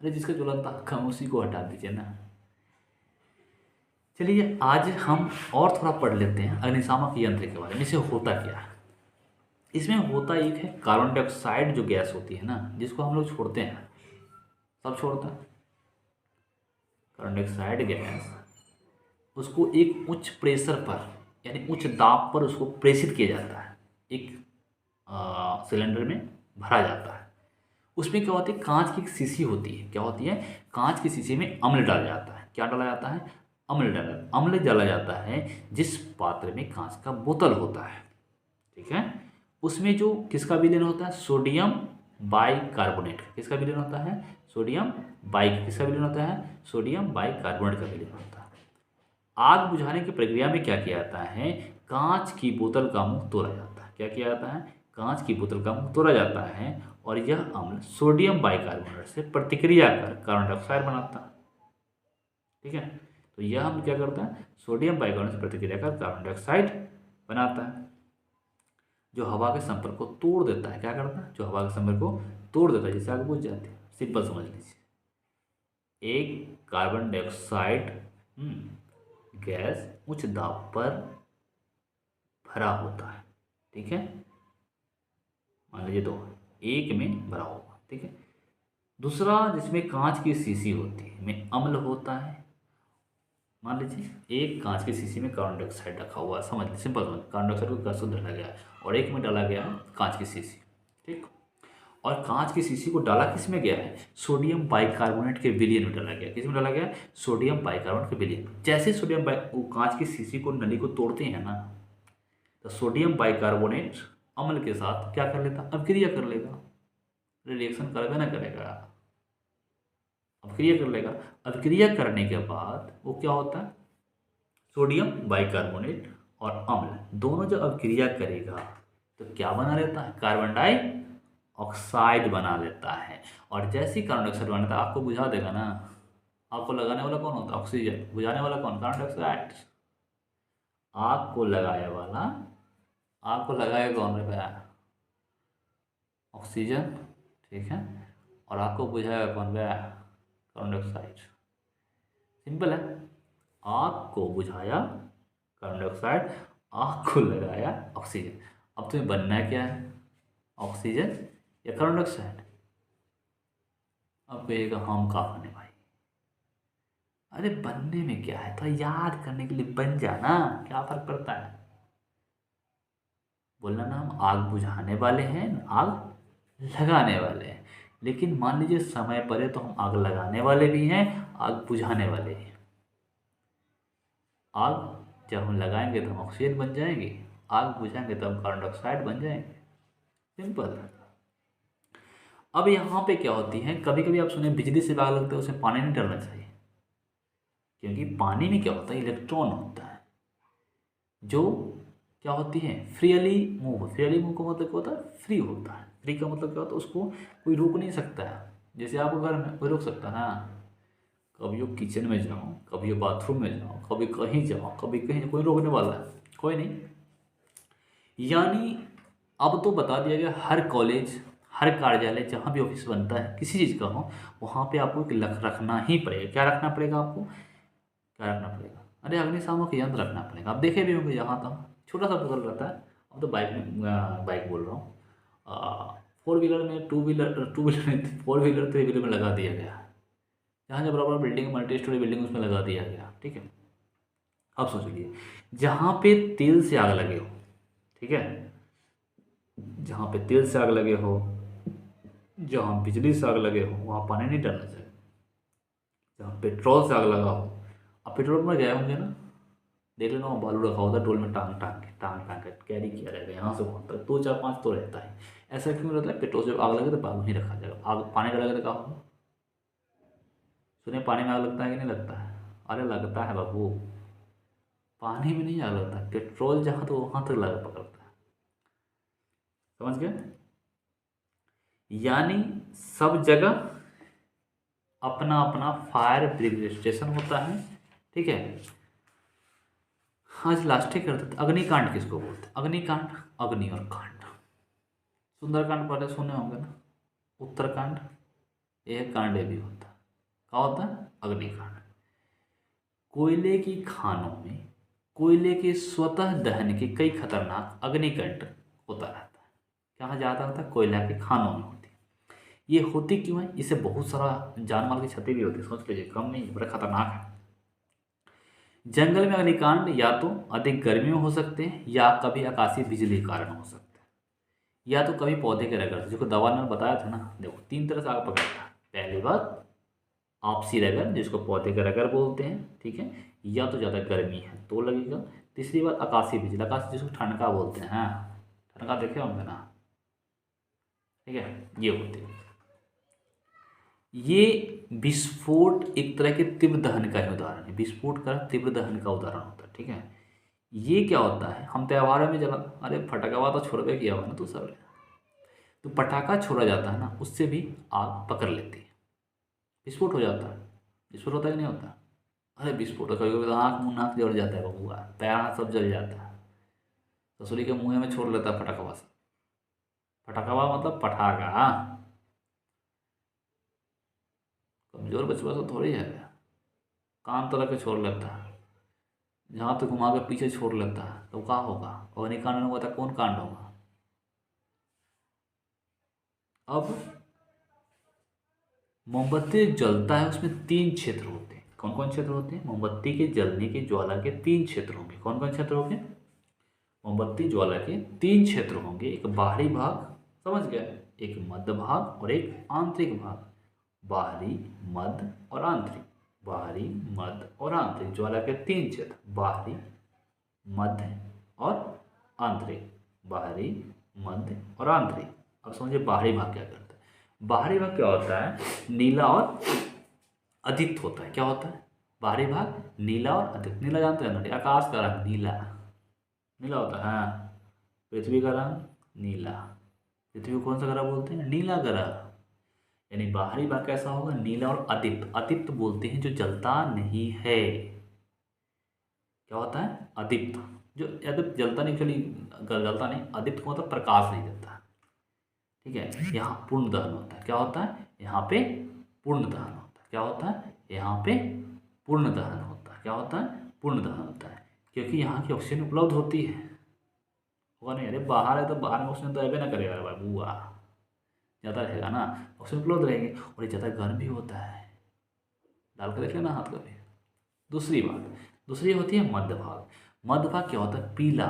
अरे जिसका ज्वलनता कम उसी को हटा दीजिए ना। चलिए आज हम और थोड़ा पढ़ लेते हैं अग्निशामक यंत्र के बारे में। इसे होता क्या है, इसमें होता एक है कार्बन डाइऑक्साइड जो गैस होती है ना, जिसको हम लोग छोड़ते हैं, सब छोड़ता है कार्बन डाइऑक्साइड गैस, उसको एक उच्च प्रेशर पर यानी उच्च दाब पर उसको प्रेषित किया जाता है, एक सिलेंडर में भरा जाता है। उसमें क्या होती है, कांच की एक शीशी होती है, क्या होती है, कांच की शीशी में अम्ल डाला जाता है। क्या डाला जाता है, अम्ल डाला जाता है, जिस पात्र में कांच का बोतल होता है, ठीक है। उसमें जो किसका विलयन होता है, सोडियम बाइकार्बोनेट। किसका विलयन होता है, सोडियम किसका विलयन होता है, सोडियम बाइकार्बोनेट का विलयन होता है। आग बुझाने की प्रक्रिया में क्या किया जाता है, कांच की बोतल का मुंह तोड़ा जाता है। क्या किया जाता है, कांच की बोतल का मुंह तोड़ा जाता है और यह अम्ल सोडियम बाइकार्बोनेट से प्रतिक्रिया कर कार्बन डाइऑक्साइड बनाता है, ठीक है। तो यह हम क्या करता है, सोडियम बाइकार्बोनेट से प्रतिक्रिया कर कार्बन डाइऑक्साइड बनाता है, जो हवा के संपर्क को तोड़ देता है। क्या करता है, जो हवा के संपर्क को तोड़ देता है, जिससे आग बुझ जाती है। सिंपल समझ लीजिए, एक कार्बन डाइऑक्साइड गैस उच्च दाब पर भरा होता है, ठीक है। मान लीजिए दो, एक में भरा होगा, ठीक है। दूसरा जिसमें कांच की शीशी होती है, में अम्ल होता है। मान लीजिए एक कांच की शीशी में कार्बन डाइऑक्साइड रखा हुआ है, समझ लीजिए, सिंपल समझ, कार्बन डाइऑक्साइड को गैस डाला गया है और एक में डाला गया है कांच की शीशी, ठीक। और कांच की शीशी को डाला किस में गया है, सोडियम बाइकार्बोनेट के विलयन में डाला गया। किस में डाला गया, सोडियम बाइकार्बोनेट के विलयन। जैसे वो कांच की शीशी को, नली को तोड़ते हैं ना, तो सोडियम बाइकार्बोनेट अम्ल के साथ क्या कर लेता, अभिक्रिया कर लेगा, रिएक्शन करेगा ना करेगा, अभिक्रिया कर लेगा। अभिक्रिया करने के बाद वो क्या होता है, सोडियम बाइकार्बोनेट और अम्ल दोनों जब अभिक्रिया करेगा तो क्या बना लेता है, कार्बन डाइऑक्साइड बना लेता है। और जैसे ही कार्बन डाइऑक्साइड बनाता है, आपको बुझा देगा ना। आपको लगाने वाला कौन होता है, ऑक्सीजन। बुझाने वाला कौन, कार्बन डाइऑक्साइड। आग को लगाया वाला, आग को लगाया कौन है, ऑक्सीजन, ठीक है। और आग को बुझाएगा कौन, कार्बन डाइऑक्साइड। सिंपल है, आग को बुझाया कार्बन डाइऑक्साइड, आग को लगाया ऑक्सीजन। अब तुम्हें बनना क्या है, ऑक्सीजन या कार्बन डाइऑक्साइड। अब कहिएगा हम कहाँ बने भाई, अरे बनने में क्या है, तो याद करने के लिए बन जाना, क्या फर्क पड़ता है। बोलना ना, हम आग बुझाने वाले हैं, आग लगाने वाले हैं। लेकिन मान लीजिए समय पड़े तो हम आग लगाने वाले भी हैं, आग बुझाने वाले हैं। आग जब हम लगाएंगे तो हम ऑक्सीजन बन जाएंगे, आग बुझाएंगे तो हम कार्बन डाइऑक्साइड बन जाएंगे, सिंपल। अब यहाँ पे क्या होती है, कभी कभी आप सुने बिजली से आग लगता है, उसमें पानी नहीं डालना चाहिए, क्योंकि पानी में क्या होता है, इलेक्ट्रॉन होता है जो क्या होती है, फ्रीली मूव का मतलब क्या होता है, फ्री होता है। फ्री का मतलब क्या होता है, उसको कोई रोक नहीं सकता है। जैसे आप घर में कोई रोक सकता है ना, कभी वो किचन में जाओ, कभी वो बाथरूम में जाओ, कभी कहीं जाओ, कभी कहीं, कोई रोकने वाला है, कोई नहीं। यानी अब तो बता दिया गया, हर कॉलेज, हर कार्यालय, जहाँ भी ऑफिस बनता है किसी चीज़ का हो, वहाँ पे आपको एक रखना ही पड़ेगा। क्या रखना पड़ेगा आपको, क्या रखना पड़ेगा, अरे अग्निशामक यंत्र रखना पड़ेगा। आप देखे भी होंगे, जहाँ तक छोटा सा बोतल रहता है। अब तो बाइक बोल रहा हूँ, फोर व्हीलर में, टू व्हीलर में, फोर व्हीलर, थ्री व्हीलर में लगा दिया गया है। जहाँ जहाँ बराबर बिल्डिंग, मल्टी स्टोरी बिल्डिंग, उसमें लगा दिया गया, ठीक है। अब सोच लीजिए, जहाँ पे तेल से आग लगे हो, ठीक है, जहाँ पे तेल से आग लगे हो, जहाँ बिजली से आग लगे हो, वहाँ पानी नहीं डालना चाहिए। जहाँ पेट्रोल से आग लगा हो, आप पेट्रोल में गए होंगे ना, देख लेना वहाँ बालू रखा होता है टोल में, टांग के कैरी किया जाएगा यहाँ से वहाँ तक, 2 4 5 तो रहता है। ऐसा क्यों रहता है? पेट्रोल जब आग लगे तो बालू ही रखा जाएगा, आग पानी का लगे तो क्या होगा? सुनिए, पानी में आग लगता है कि नहीं लगता है? अरे लगता है बाबू, पानी में नहीं आग लगता है, पेट्रोल जहाँ तो वहाँ तक लग पकड़ता है। समझ गए? यानी सब जगह अपना अपना फायर ब्रिगेड स्टेशन होता है। ठीक है, आज लास्ट ही करते थे, अग्निकांड किसको बोलते हैं? अग्निकांड, अग्नि और कांड। सुंदरकांड पहले सुने होंगे ना, उत्तरकांड, यह कांड भी होता है। क्या होता है? अग्निकांड। कोयले की खानों में कोयले के स्वतः दहन के कई खतरनाक अग्निकांड होता रहता है। कहाँ ज़्यादा होता है? कोयला के खानों में होती है। ये होती क्यों है? इससे बहुत सारा जान माल की क्षति भी होती है, सोच लीजिए, कम नहीं, बड़ा खतरनाक है। जंगल में अग्निकांड या तो अधिक गर्मी में हो सकते हैं, या कभी आकाशीय बिजली के कारण हो सकते हैं, या तो कभी पौधे के रगड़ से, जिसको दवा ने बताया था ना, देखो 3 तरह से आग पकड़ता है। पहली बात आपसी रगड़, जिसको पौधे का रगड़ बोलते हैं, ठीक है, या तो ज़्यादा गर्मी है तो लगेगा। तीसरी बात आकाशीय बिजली, आकाश जिसको ठनका बोलते हैं, हाँ ठनका देखे होंगे ना, ठीक है, ये होते हैं। ये विस्फोट एक तरह के तीव्र दहन का ही उदाहरण है, विस्फोट का तीव्र दहन का उदाहरण होता है। ठीक है, ये क्या होता है? हम त्योहारों में जला, अरे फटकवा तो छोड़वे किया हुआ ना, तो सब तो पटाखा छोड़ा जाता है ना, उससे भी आग पकड़ लेती है, विस्फोट हो जाता है। विस्फोट होता है कि नहीं होता? अरे विस्फोट कभी कभी तो आँख मुँह नाक जल जाता है बबुआ, पैर हाथ सब जल जाता है। ससुरी के मुँह में छोड़ लेता है फटाकवा से। फटाकवा मतलब पटाखा, कमजोर बचवा तो थोड़ी है, कान तरह के छोड़ लेता है, जहाँ तो घुमा के पीछे छोड़ लेता है, तो क्या होगा? अग्निकांड में होता है, कौन कांड होगा? अब मोमबत्ती जलता है, उसमें 3 क्षेत्र होते हैं। कौन कौन क्षेत्र होते हैं? मोमबत्ती के जलने के ज्वाला के 3 क्षेत्र होंगे। कौन कौन क्षेत्र होंगे? मोमबत्ती ज्वाला के 3 क्षेत्र होंगे। एक बाहरी भाग, समझ गए, एक मध्य भाग और एक आंतरिक भाग। बाहरी, मध्य और आंतरिक, बाहरी, मध्य और आंतरिक, ज्वाला के 3 क्षेत्र, बाहरी, मध्य और आंतरिक, बाहरी, मध्य और आंतरिक। अब समझिए बाहरी भाग क्या करता है। बाहरी भाग क्या होता है? नीला और अदित होता है। क्या होता है? बाहरी भाग नीला और अदित। नीला जानते हैं ना, आकाश का रंग नीला, नीला होता है। हाँ, पृथ्वी का रंग नीला। पृथ्वी को कौन सा ग्रह बोलते हैं? नीला ग्रह। यानी बाहरी भाग कैसा होगा? नीला और अदीप्त। अदीप्त बोलते हैं जो जलता नहीं है। क्या होता है? अदीप्त। जो अदीप्त जलता नहीं, एक्चुअली जलता नहीं, अदीप्त को मतलब प्रकाश नहीं देता। ठीक है, यहाँ पूर्ण दहन होता है। क्या होता है? यहाँ पे पूर्ण दहन होता है। क्या होता है? यहाँ पे पूर्ण दहन होता है। क्या होता है? पूर्ण दहन होता है, क्योंकि यहाँ की ऑक्सीजन उपलब्ध होती है। होगा नहीं? अरे बाहर है तो बाहर में ऑक्सीजन तो अबे ना करेगा बाबू, ज़्यादा रहेगा ना, ऑक्सीजन उपलब्ध रहेगी, और ये ज़्यादा गर्म भी होता है। डाल कर देख लेना हाथ कभी। दूसरी बात, दूसरी होती है मध्य भाग। मध्य भाग क्या होता है? पीला,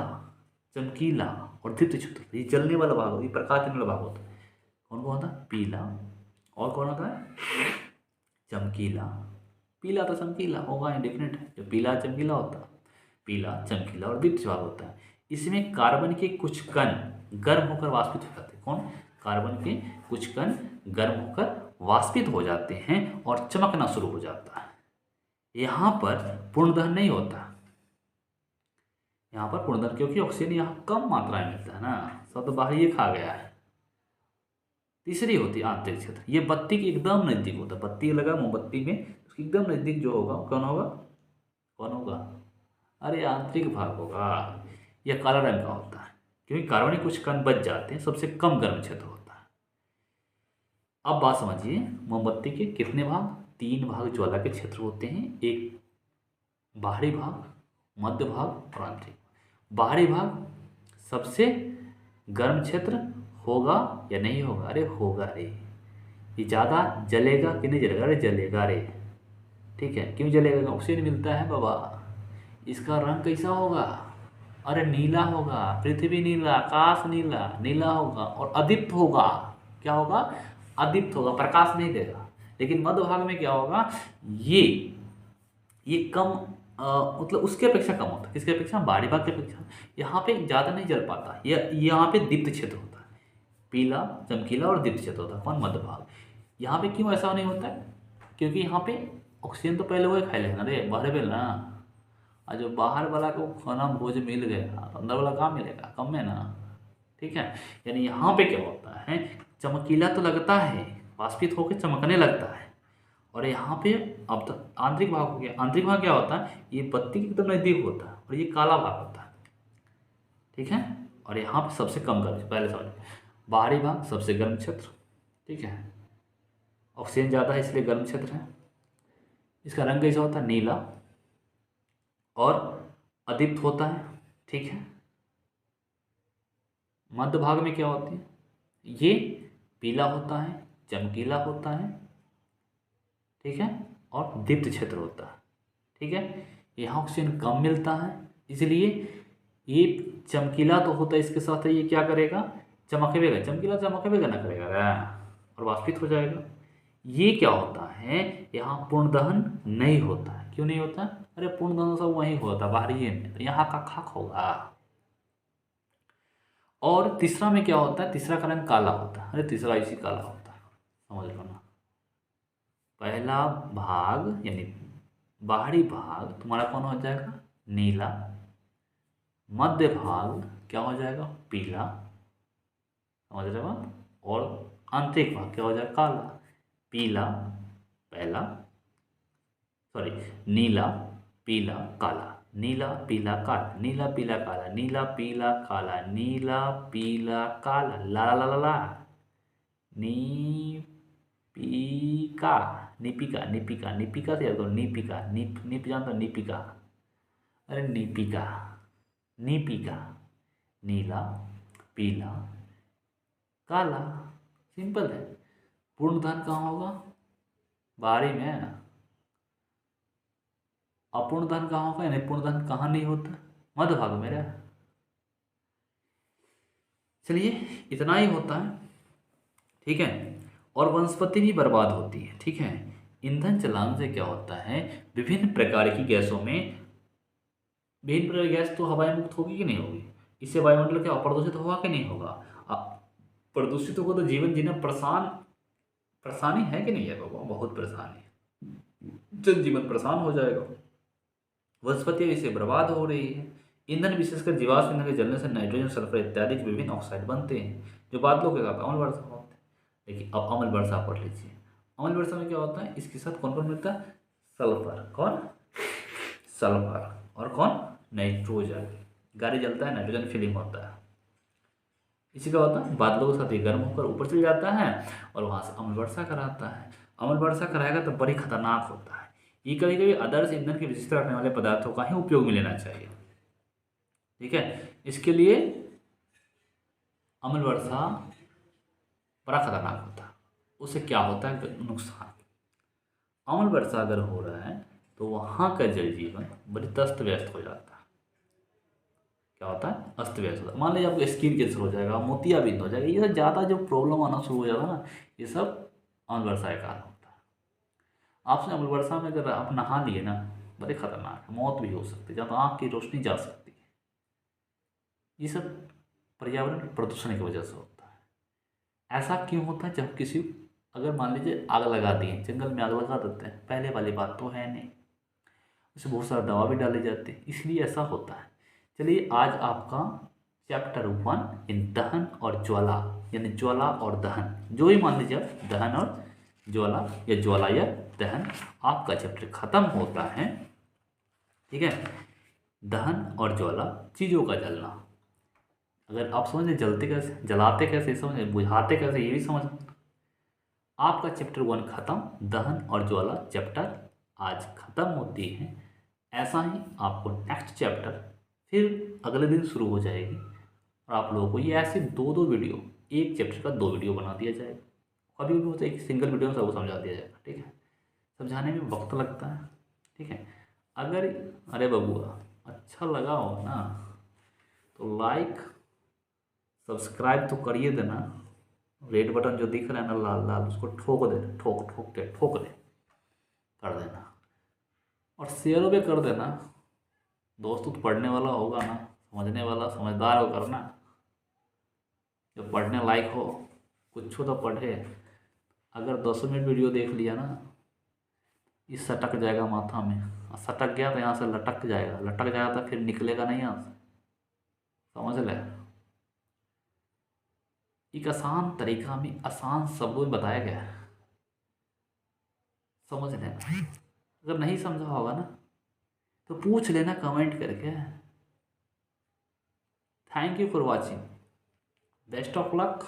चमकीला और दीप्त क्षेत्र, ये जलने वाला भाग, ये प्रकाश देने वाला भाग होता है। कौन कौन होता है? पीला, और कौन होता है? चमकीला। पीला तो चमकीला होगा, इंडिफिनिट है, जो पीला चमकीला होता है, पीला चमकीला और दीप्त भाग होता है। इसमें कार्बन के कुछ कण गर्म होकर वाष्पित हो जाते हैं। कौन? कार्बन के कुछ कण गर्म होकर वाष्पित हो जाते हैं और चमकना शुरू हो जाता है। यहाँ पर पूर्ण दहन नहीं होता, यहाँ पर पूर्ण दहन, क्योंकि ऑक्सीजन यहाँ कम मात्रा में मिलता है ना, सब तो बाहर ये खा गया है। तीसरी होती है आंतरिक क्षेत्र, ये बत्ती के एकदम नजदीक होता है। बत्ती लगा मोमबत्ती में, उसके एकदम नजदीक जो होगा कौन होगा? कौन होगा? अरे आंतरिक भाग होगा। यह काला रंग का होता है, क्योंकि कार्बनिक कुछ कण बच जाते हैं, सबसे कम गर्म क्षेत्र होता है। अब बात समझिए, मोमबत्ती के कितने भाग? 3 भाग ज्वाला के क्षेत्र होते हैं, एक बाहरी भाग, मध्य भाग और आंतरिक। बाहरी भाग सबसे गर्म क्षेत्र होगा या नहीं होगा? अरे होगा रे, ये ज़्यादा जलेगा कि नहीं जलेगा? अरे जलेगा रे। ठीक है, क्यों जलेगा? ऑक्सीजन मिलता है बाबा। इसका रंग कैसा होगा? अरे नीला होगा, पृथ्वी नीला, आकाश नीला, नीला होगा और अदीप्त होगा। क्या होगा? अदीप्त होगा, प्रकाश नहीं देगा। लेकिन मध्य भाग में क्या होगा? ये कम मतलब उसके अपेक्षा कम होता है। किसके अपेक्षा? बाहरी भाग की अपेक्षा। यहाँ पे ज़्यादा नहीं जल पाता। यह यहाँ पे दीप्त क्षेत्र होता है, पीला, चमकीला और दीप्त क्षेत्र होता है। कौन? मध्य भाग। यहाँ पे क्यों ऐसा नहीं होता है? क्योंकि यहाँ पे ऑक्सीजन तो पहले वही खाई लेना रे, बाहर मिल ना। और जो बाहर वाला को खाना भोज मिल गया तो अंदर वाला कहाँ मिलेगा? कम में ना। ठीक है। यानी यहाँ पे क्या होता है, चमकीला तो लगता है, वाष्पित होकर चमकने लगता है। और यहाँ पे अब तो आंतरिक भाग हो गया। आंतरिक भाग क्या होता है? ये बत्ती के एकदम नज़दीक होता है और ये काला भाग होता है। ठीक है। और यहाँ पे सबसे कम गर्म, पहले समझ, बाहरी भाग सबसे गर्म क्षेत्र। ठीक है। ऑक्सीजन ज़्यादा है इसलिए गर्म क्षेत्र है। इसका रंग कैसा होता है? नीला और अदीप्त होता है। ठीक है। मध्य भाग में क्या होती है? ये पीला होता है, चमकीला होता है। ठीक है। और दीप्त क्षेत्र होता है। ठीक है। यहाँ ऑक्सीजन कम मिलता है, इसलिए ये चमकीला तो होता है, इसके साथ ये क्या करेगा? चमकेगा, चमकीला चमकेगा ना करेगा और वाष्पित हो जाएगा। ये क्या होता है? यहाँ पूर्ण दहन नहीं होता है। क्यों नहीं होता? अरे पूर्ण दहन सब वहीं होता है बाहरी में, तो यहाँ का खाक होगा। और तीसरा में क्या होता है? तीसरा का रंग काला होता है। अरे तीसरा इसी काला होता है, समझ लो ना। पहला भाग यानी बाहरी भाग तुम्हारा कौन हो जाएगा? नीला। मध्य भाग क्या हो जाएगा? पीला, समझ रहे हो? और आंतरिक भाग क्या हो जाएगा? काला। पीला पहला, सॉरी, नीला, पीला, काला, नीला, पीला, काला, नीला, पीला, काला, नीला, पीला, काला, नीला, पीला, काला, ला ला ला ला, नी पीका, निपिका, निपिका, निपिका से याद करो, निपिका, निप निप जानते हो? निपिका, अरे निपिका, निपिका, नीला, पीला, काला, सिंपल है। पूर्ण दहन कहाँ होगा? बाहरी में। अपूर्ण दहन कहाँ होगा? यानी पूर्ण दहन कहाँ नहीं होता? मध्य भाग में मेरा। चलिए, इतना ही होता है। ठीक है। और वनस्पति भी बर्बाद होती है। ठीक है। ईंधन जलाने से क्या होता है? विभिन्न प्रकार की गैसों में, विभिन्न प्रकार की गैस तो हवाएं मुक्त होगी कि नहीं होगी? इससे वायुमंडल क्या प्रदूषित होगा कि नहीं होगा? प्रदूषित होगा तो जीवन जीना परेशानी है कि नहीं है बाबा? बहुत परेशानी है, जनजीवन परेशान हो जाएगा। वनस्पतियां इससे बर्बाद हो रही है। ईंधन विशेषकर जीवाश्म ईंधन के जलने से नाइट्रोजन, सल्फर इत्यादि विभिन्न ऑक्साइड बनते हैं, जो बादलों के साथ अम्ल वर्षा होते हैं। देखिए अब अम्ल वर्षा पढ़ लीजिए। अम्ल वर्षा में क्या होता है? इसके साथ कौन कौन मिलता है? सल्फर। कौन? सल्फर। और कौन? नाइट्रोजन। गाड़ी जलता है, नाइट्रोजन फिलिंग होता है। इसी का होता है बादलों के साथ ये गर्म होकर ऊपर चल जाता है और वहाँ से अम्ल वर्षा कराता है। अम्ल वर्षा कराएगा तो बड़ी खतरनाक होता है। ये कभी कभी आदर्श ईंधन की विशेषता रखने वाले पदार्थों का ही उपयोग में लेना चाहिए। ठीक है। इसके लिए अम्ल वर्षा बड़ा खतरनाक होता है। उससे क्या होता है? नुकसान। अम्ल वर्षा अगर हो रहा है तो वहाँ का जल जीवन बड़ी तस्त व्यस्त हो जाता है। क्या होता है? अस्त व्यस्त होता है। मान लीजिए आपको स्किन कैंसर हो जाएगा, मोतियाबिंद हो जाएगा, ये सब ज़्यादा जो प्रॉब्लम आना शुरू हो जाता है ना, ये सब अम्ल वर्षा के कारण होता है। आपसे अम्ल वर्षा में अगर आप नहा लिए ना, बड़े खतरनाक है, मौत भी हो सकती है, जहाँ तो आँख की रोशनी जा सकती है। ये सब पर्यावरण प्रदूषण की वजह से होता है। ऐसा क्यों होता है? जब किसी, अगर मान लीजिए आग लगा दी है, जंगल में आग लगा देते हैं, पहले वाली बात तो है नहीं, उससे बहुत सारा दवा भी डाली जाती है, इसलिए ऐसा होता है। चलिए आज आपका चैप्टर 1 इन दहन और ज्वाला, यानी ज्वाला और दहन, जो ही मान लीजिए दहन और ज्वाला या ज्वाला या दहन, आपका चैप्टर खत्म होता है। ठीक है। दहन और ज्वाला, चीज़ों का जलना। अगर आप समझ जलते कैसे, जलाते कैसे, समझ बुझाते कैसे, ये भी समझ, आपका चैप्टर 1 खत्म। दहन और ज्वाला चैप्टर आज खत्म होती है। ऐसा ही आपको नेक्स्ट चैप्टर फिर अगले दिन शुरू हो जाएगी और आप लोगों को ये ऐसे दो दो वीडियो, एक चैप्टर का 2 वीडियो बना दिया जाएगा। कभी भी होता है एक सिंगल वीडियो में सबको समझा दिया जाएगा। ठीक है। समझाने में वक्त लगता है। ठीक है। अगर, अरे बबुआ, अच्छा लगा हो ना तो लाइक सब्सक्राइब तो करिए देना। रेड बटन जो दिख रहा है ना लाल लाल, उसको ठोक दे, ठोक ठोक के ठोक दे कर देना। और शेयर भी कर देना। दोस्त तो पढ़ने वाला होगा ना, समझने वाला समझदार हो करना, जो पढ़ने लायक हो, कुछ हो तो पढ़े। अगर 10 मिनट वीडियो देख लिया ना, ये सटक जाएगा माथा में, और सटक गया तो यहाँ से लटक जाएगा, लटक जाएगा तो फिर निकलेगा नहीं यहाँ से, समझ ले। एक आसान तरीका में आसान शब्दों में बताया गया है, समझ लेना। अगर नहीं समझा होगा ना तो पूछ लेना कमेंट करके। Thank you for watching, best of luck.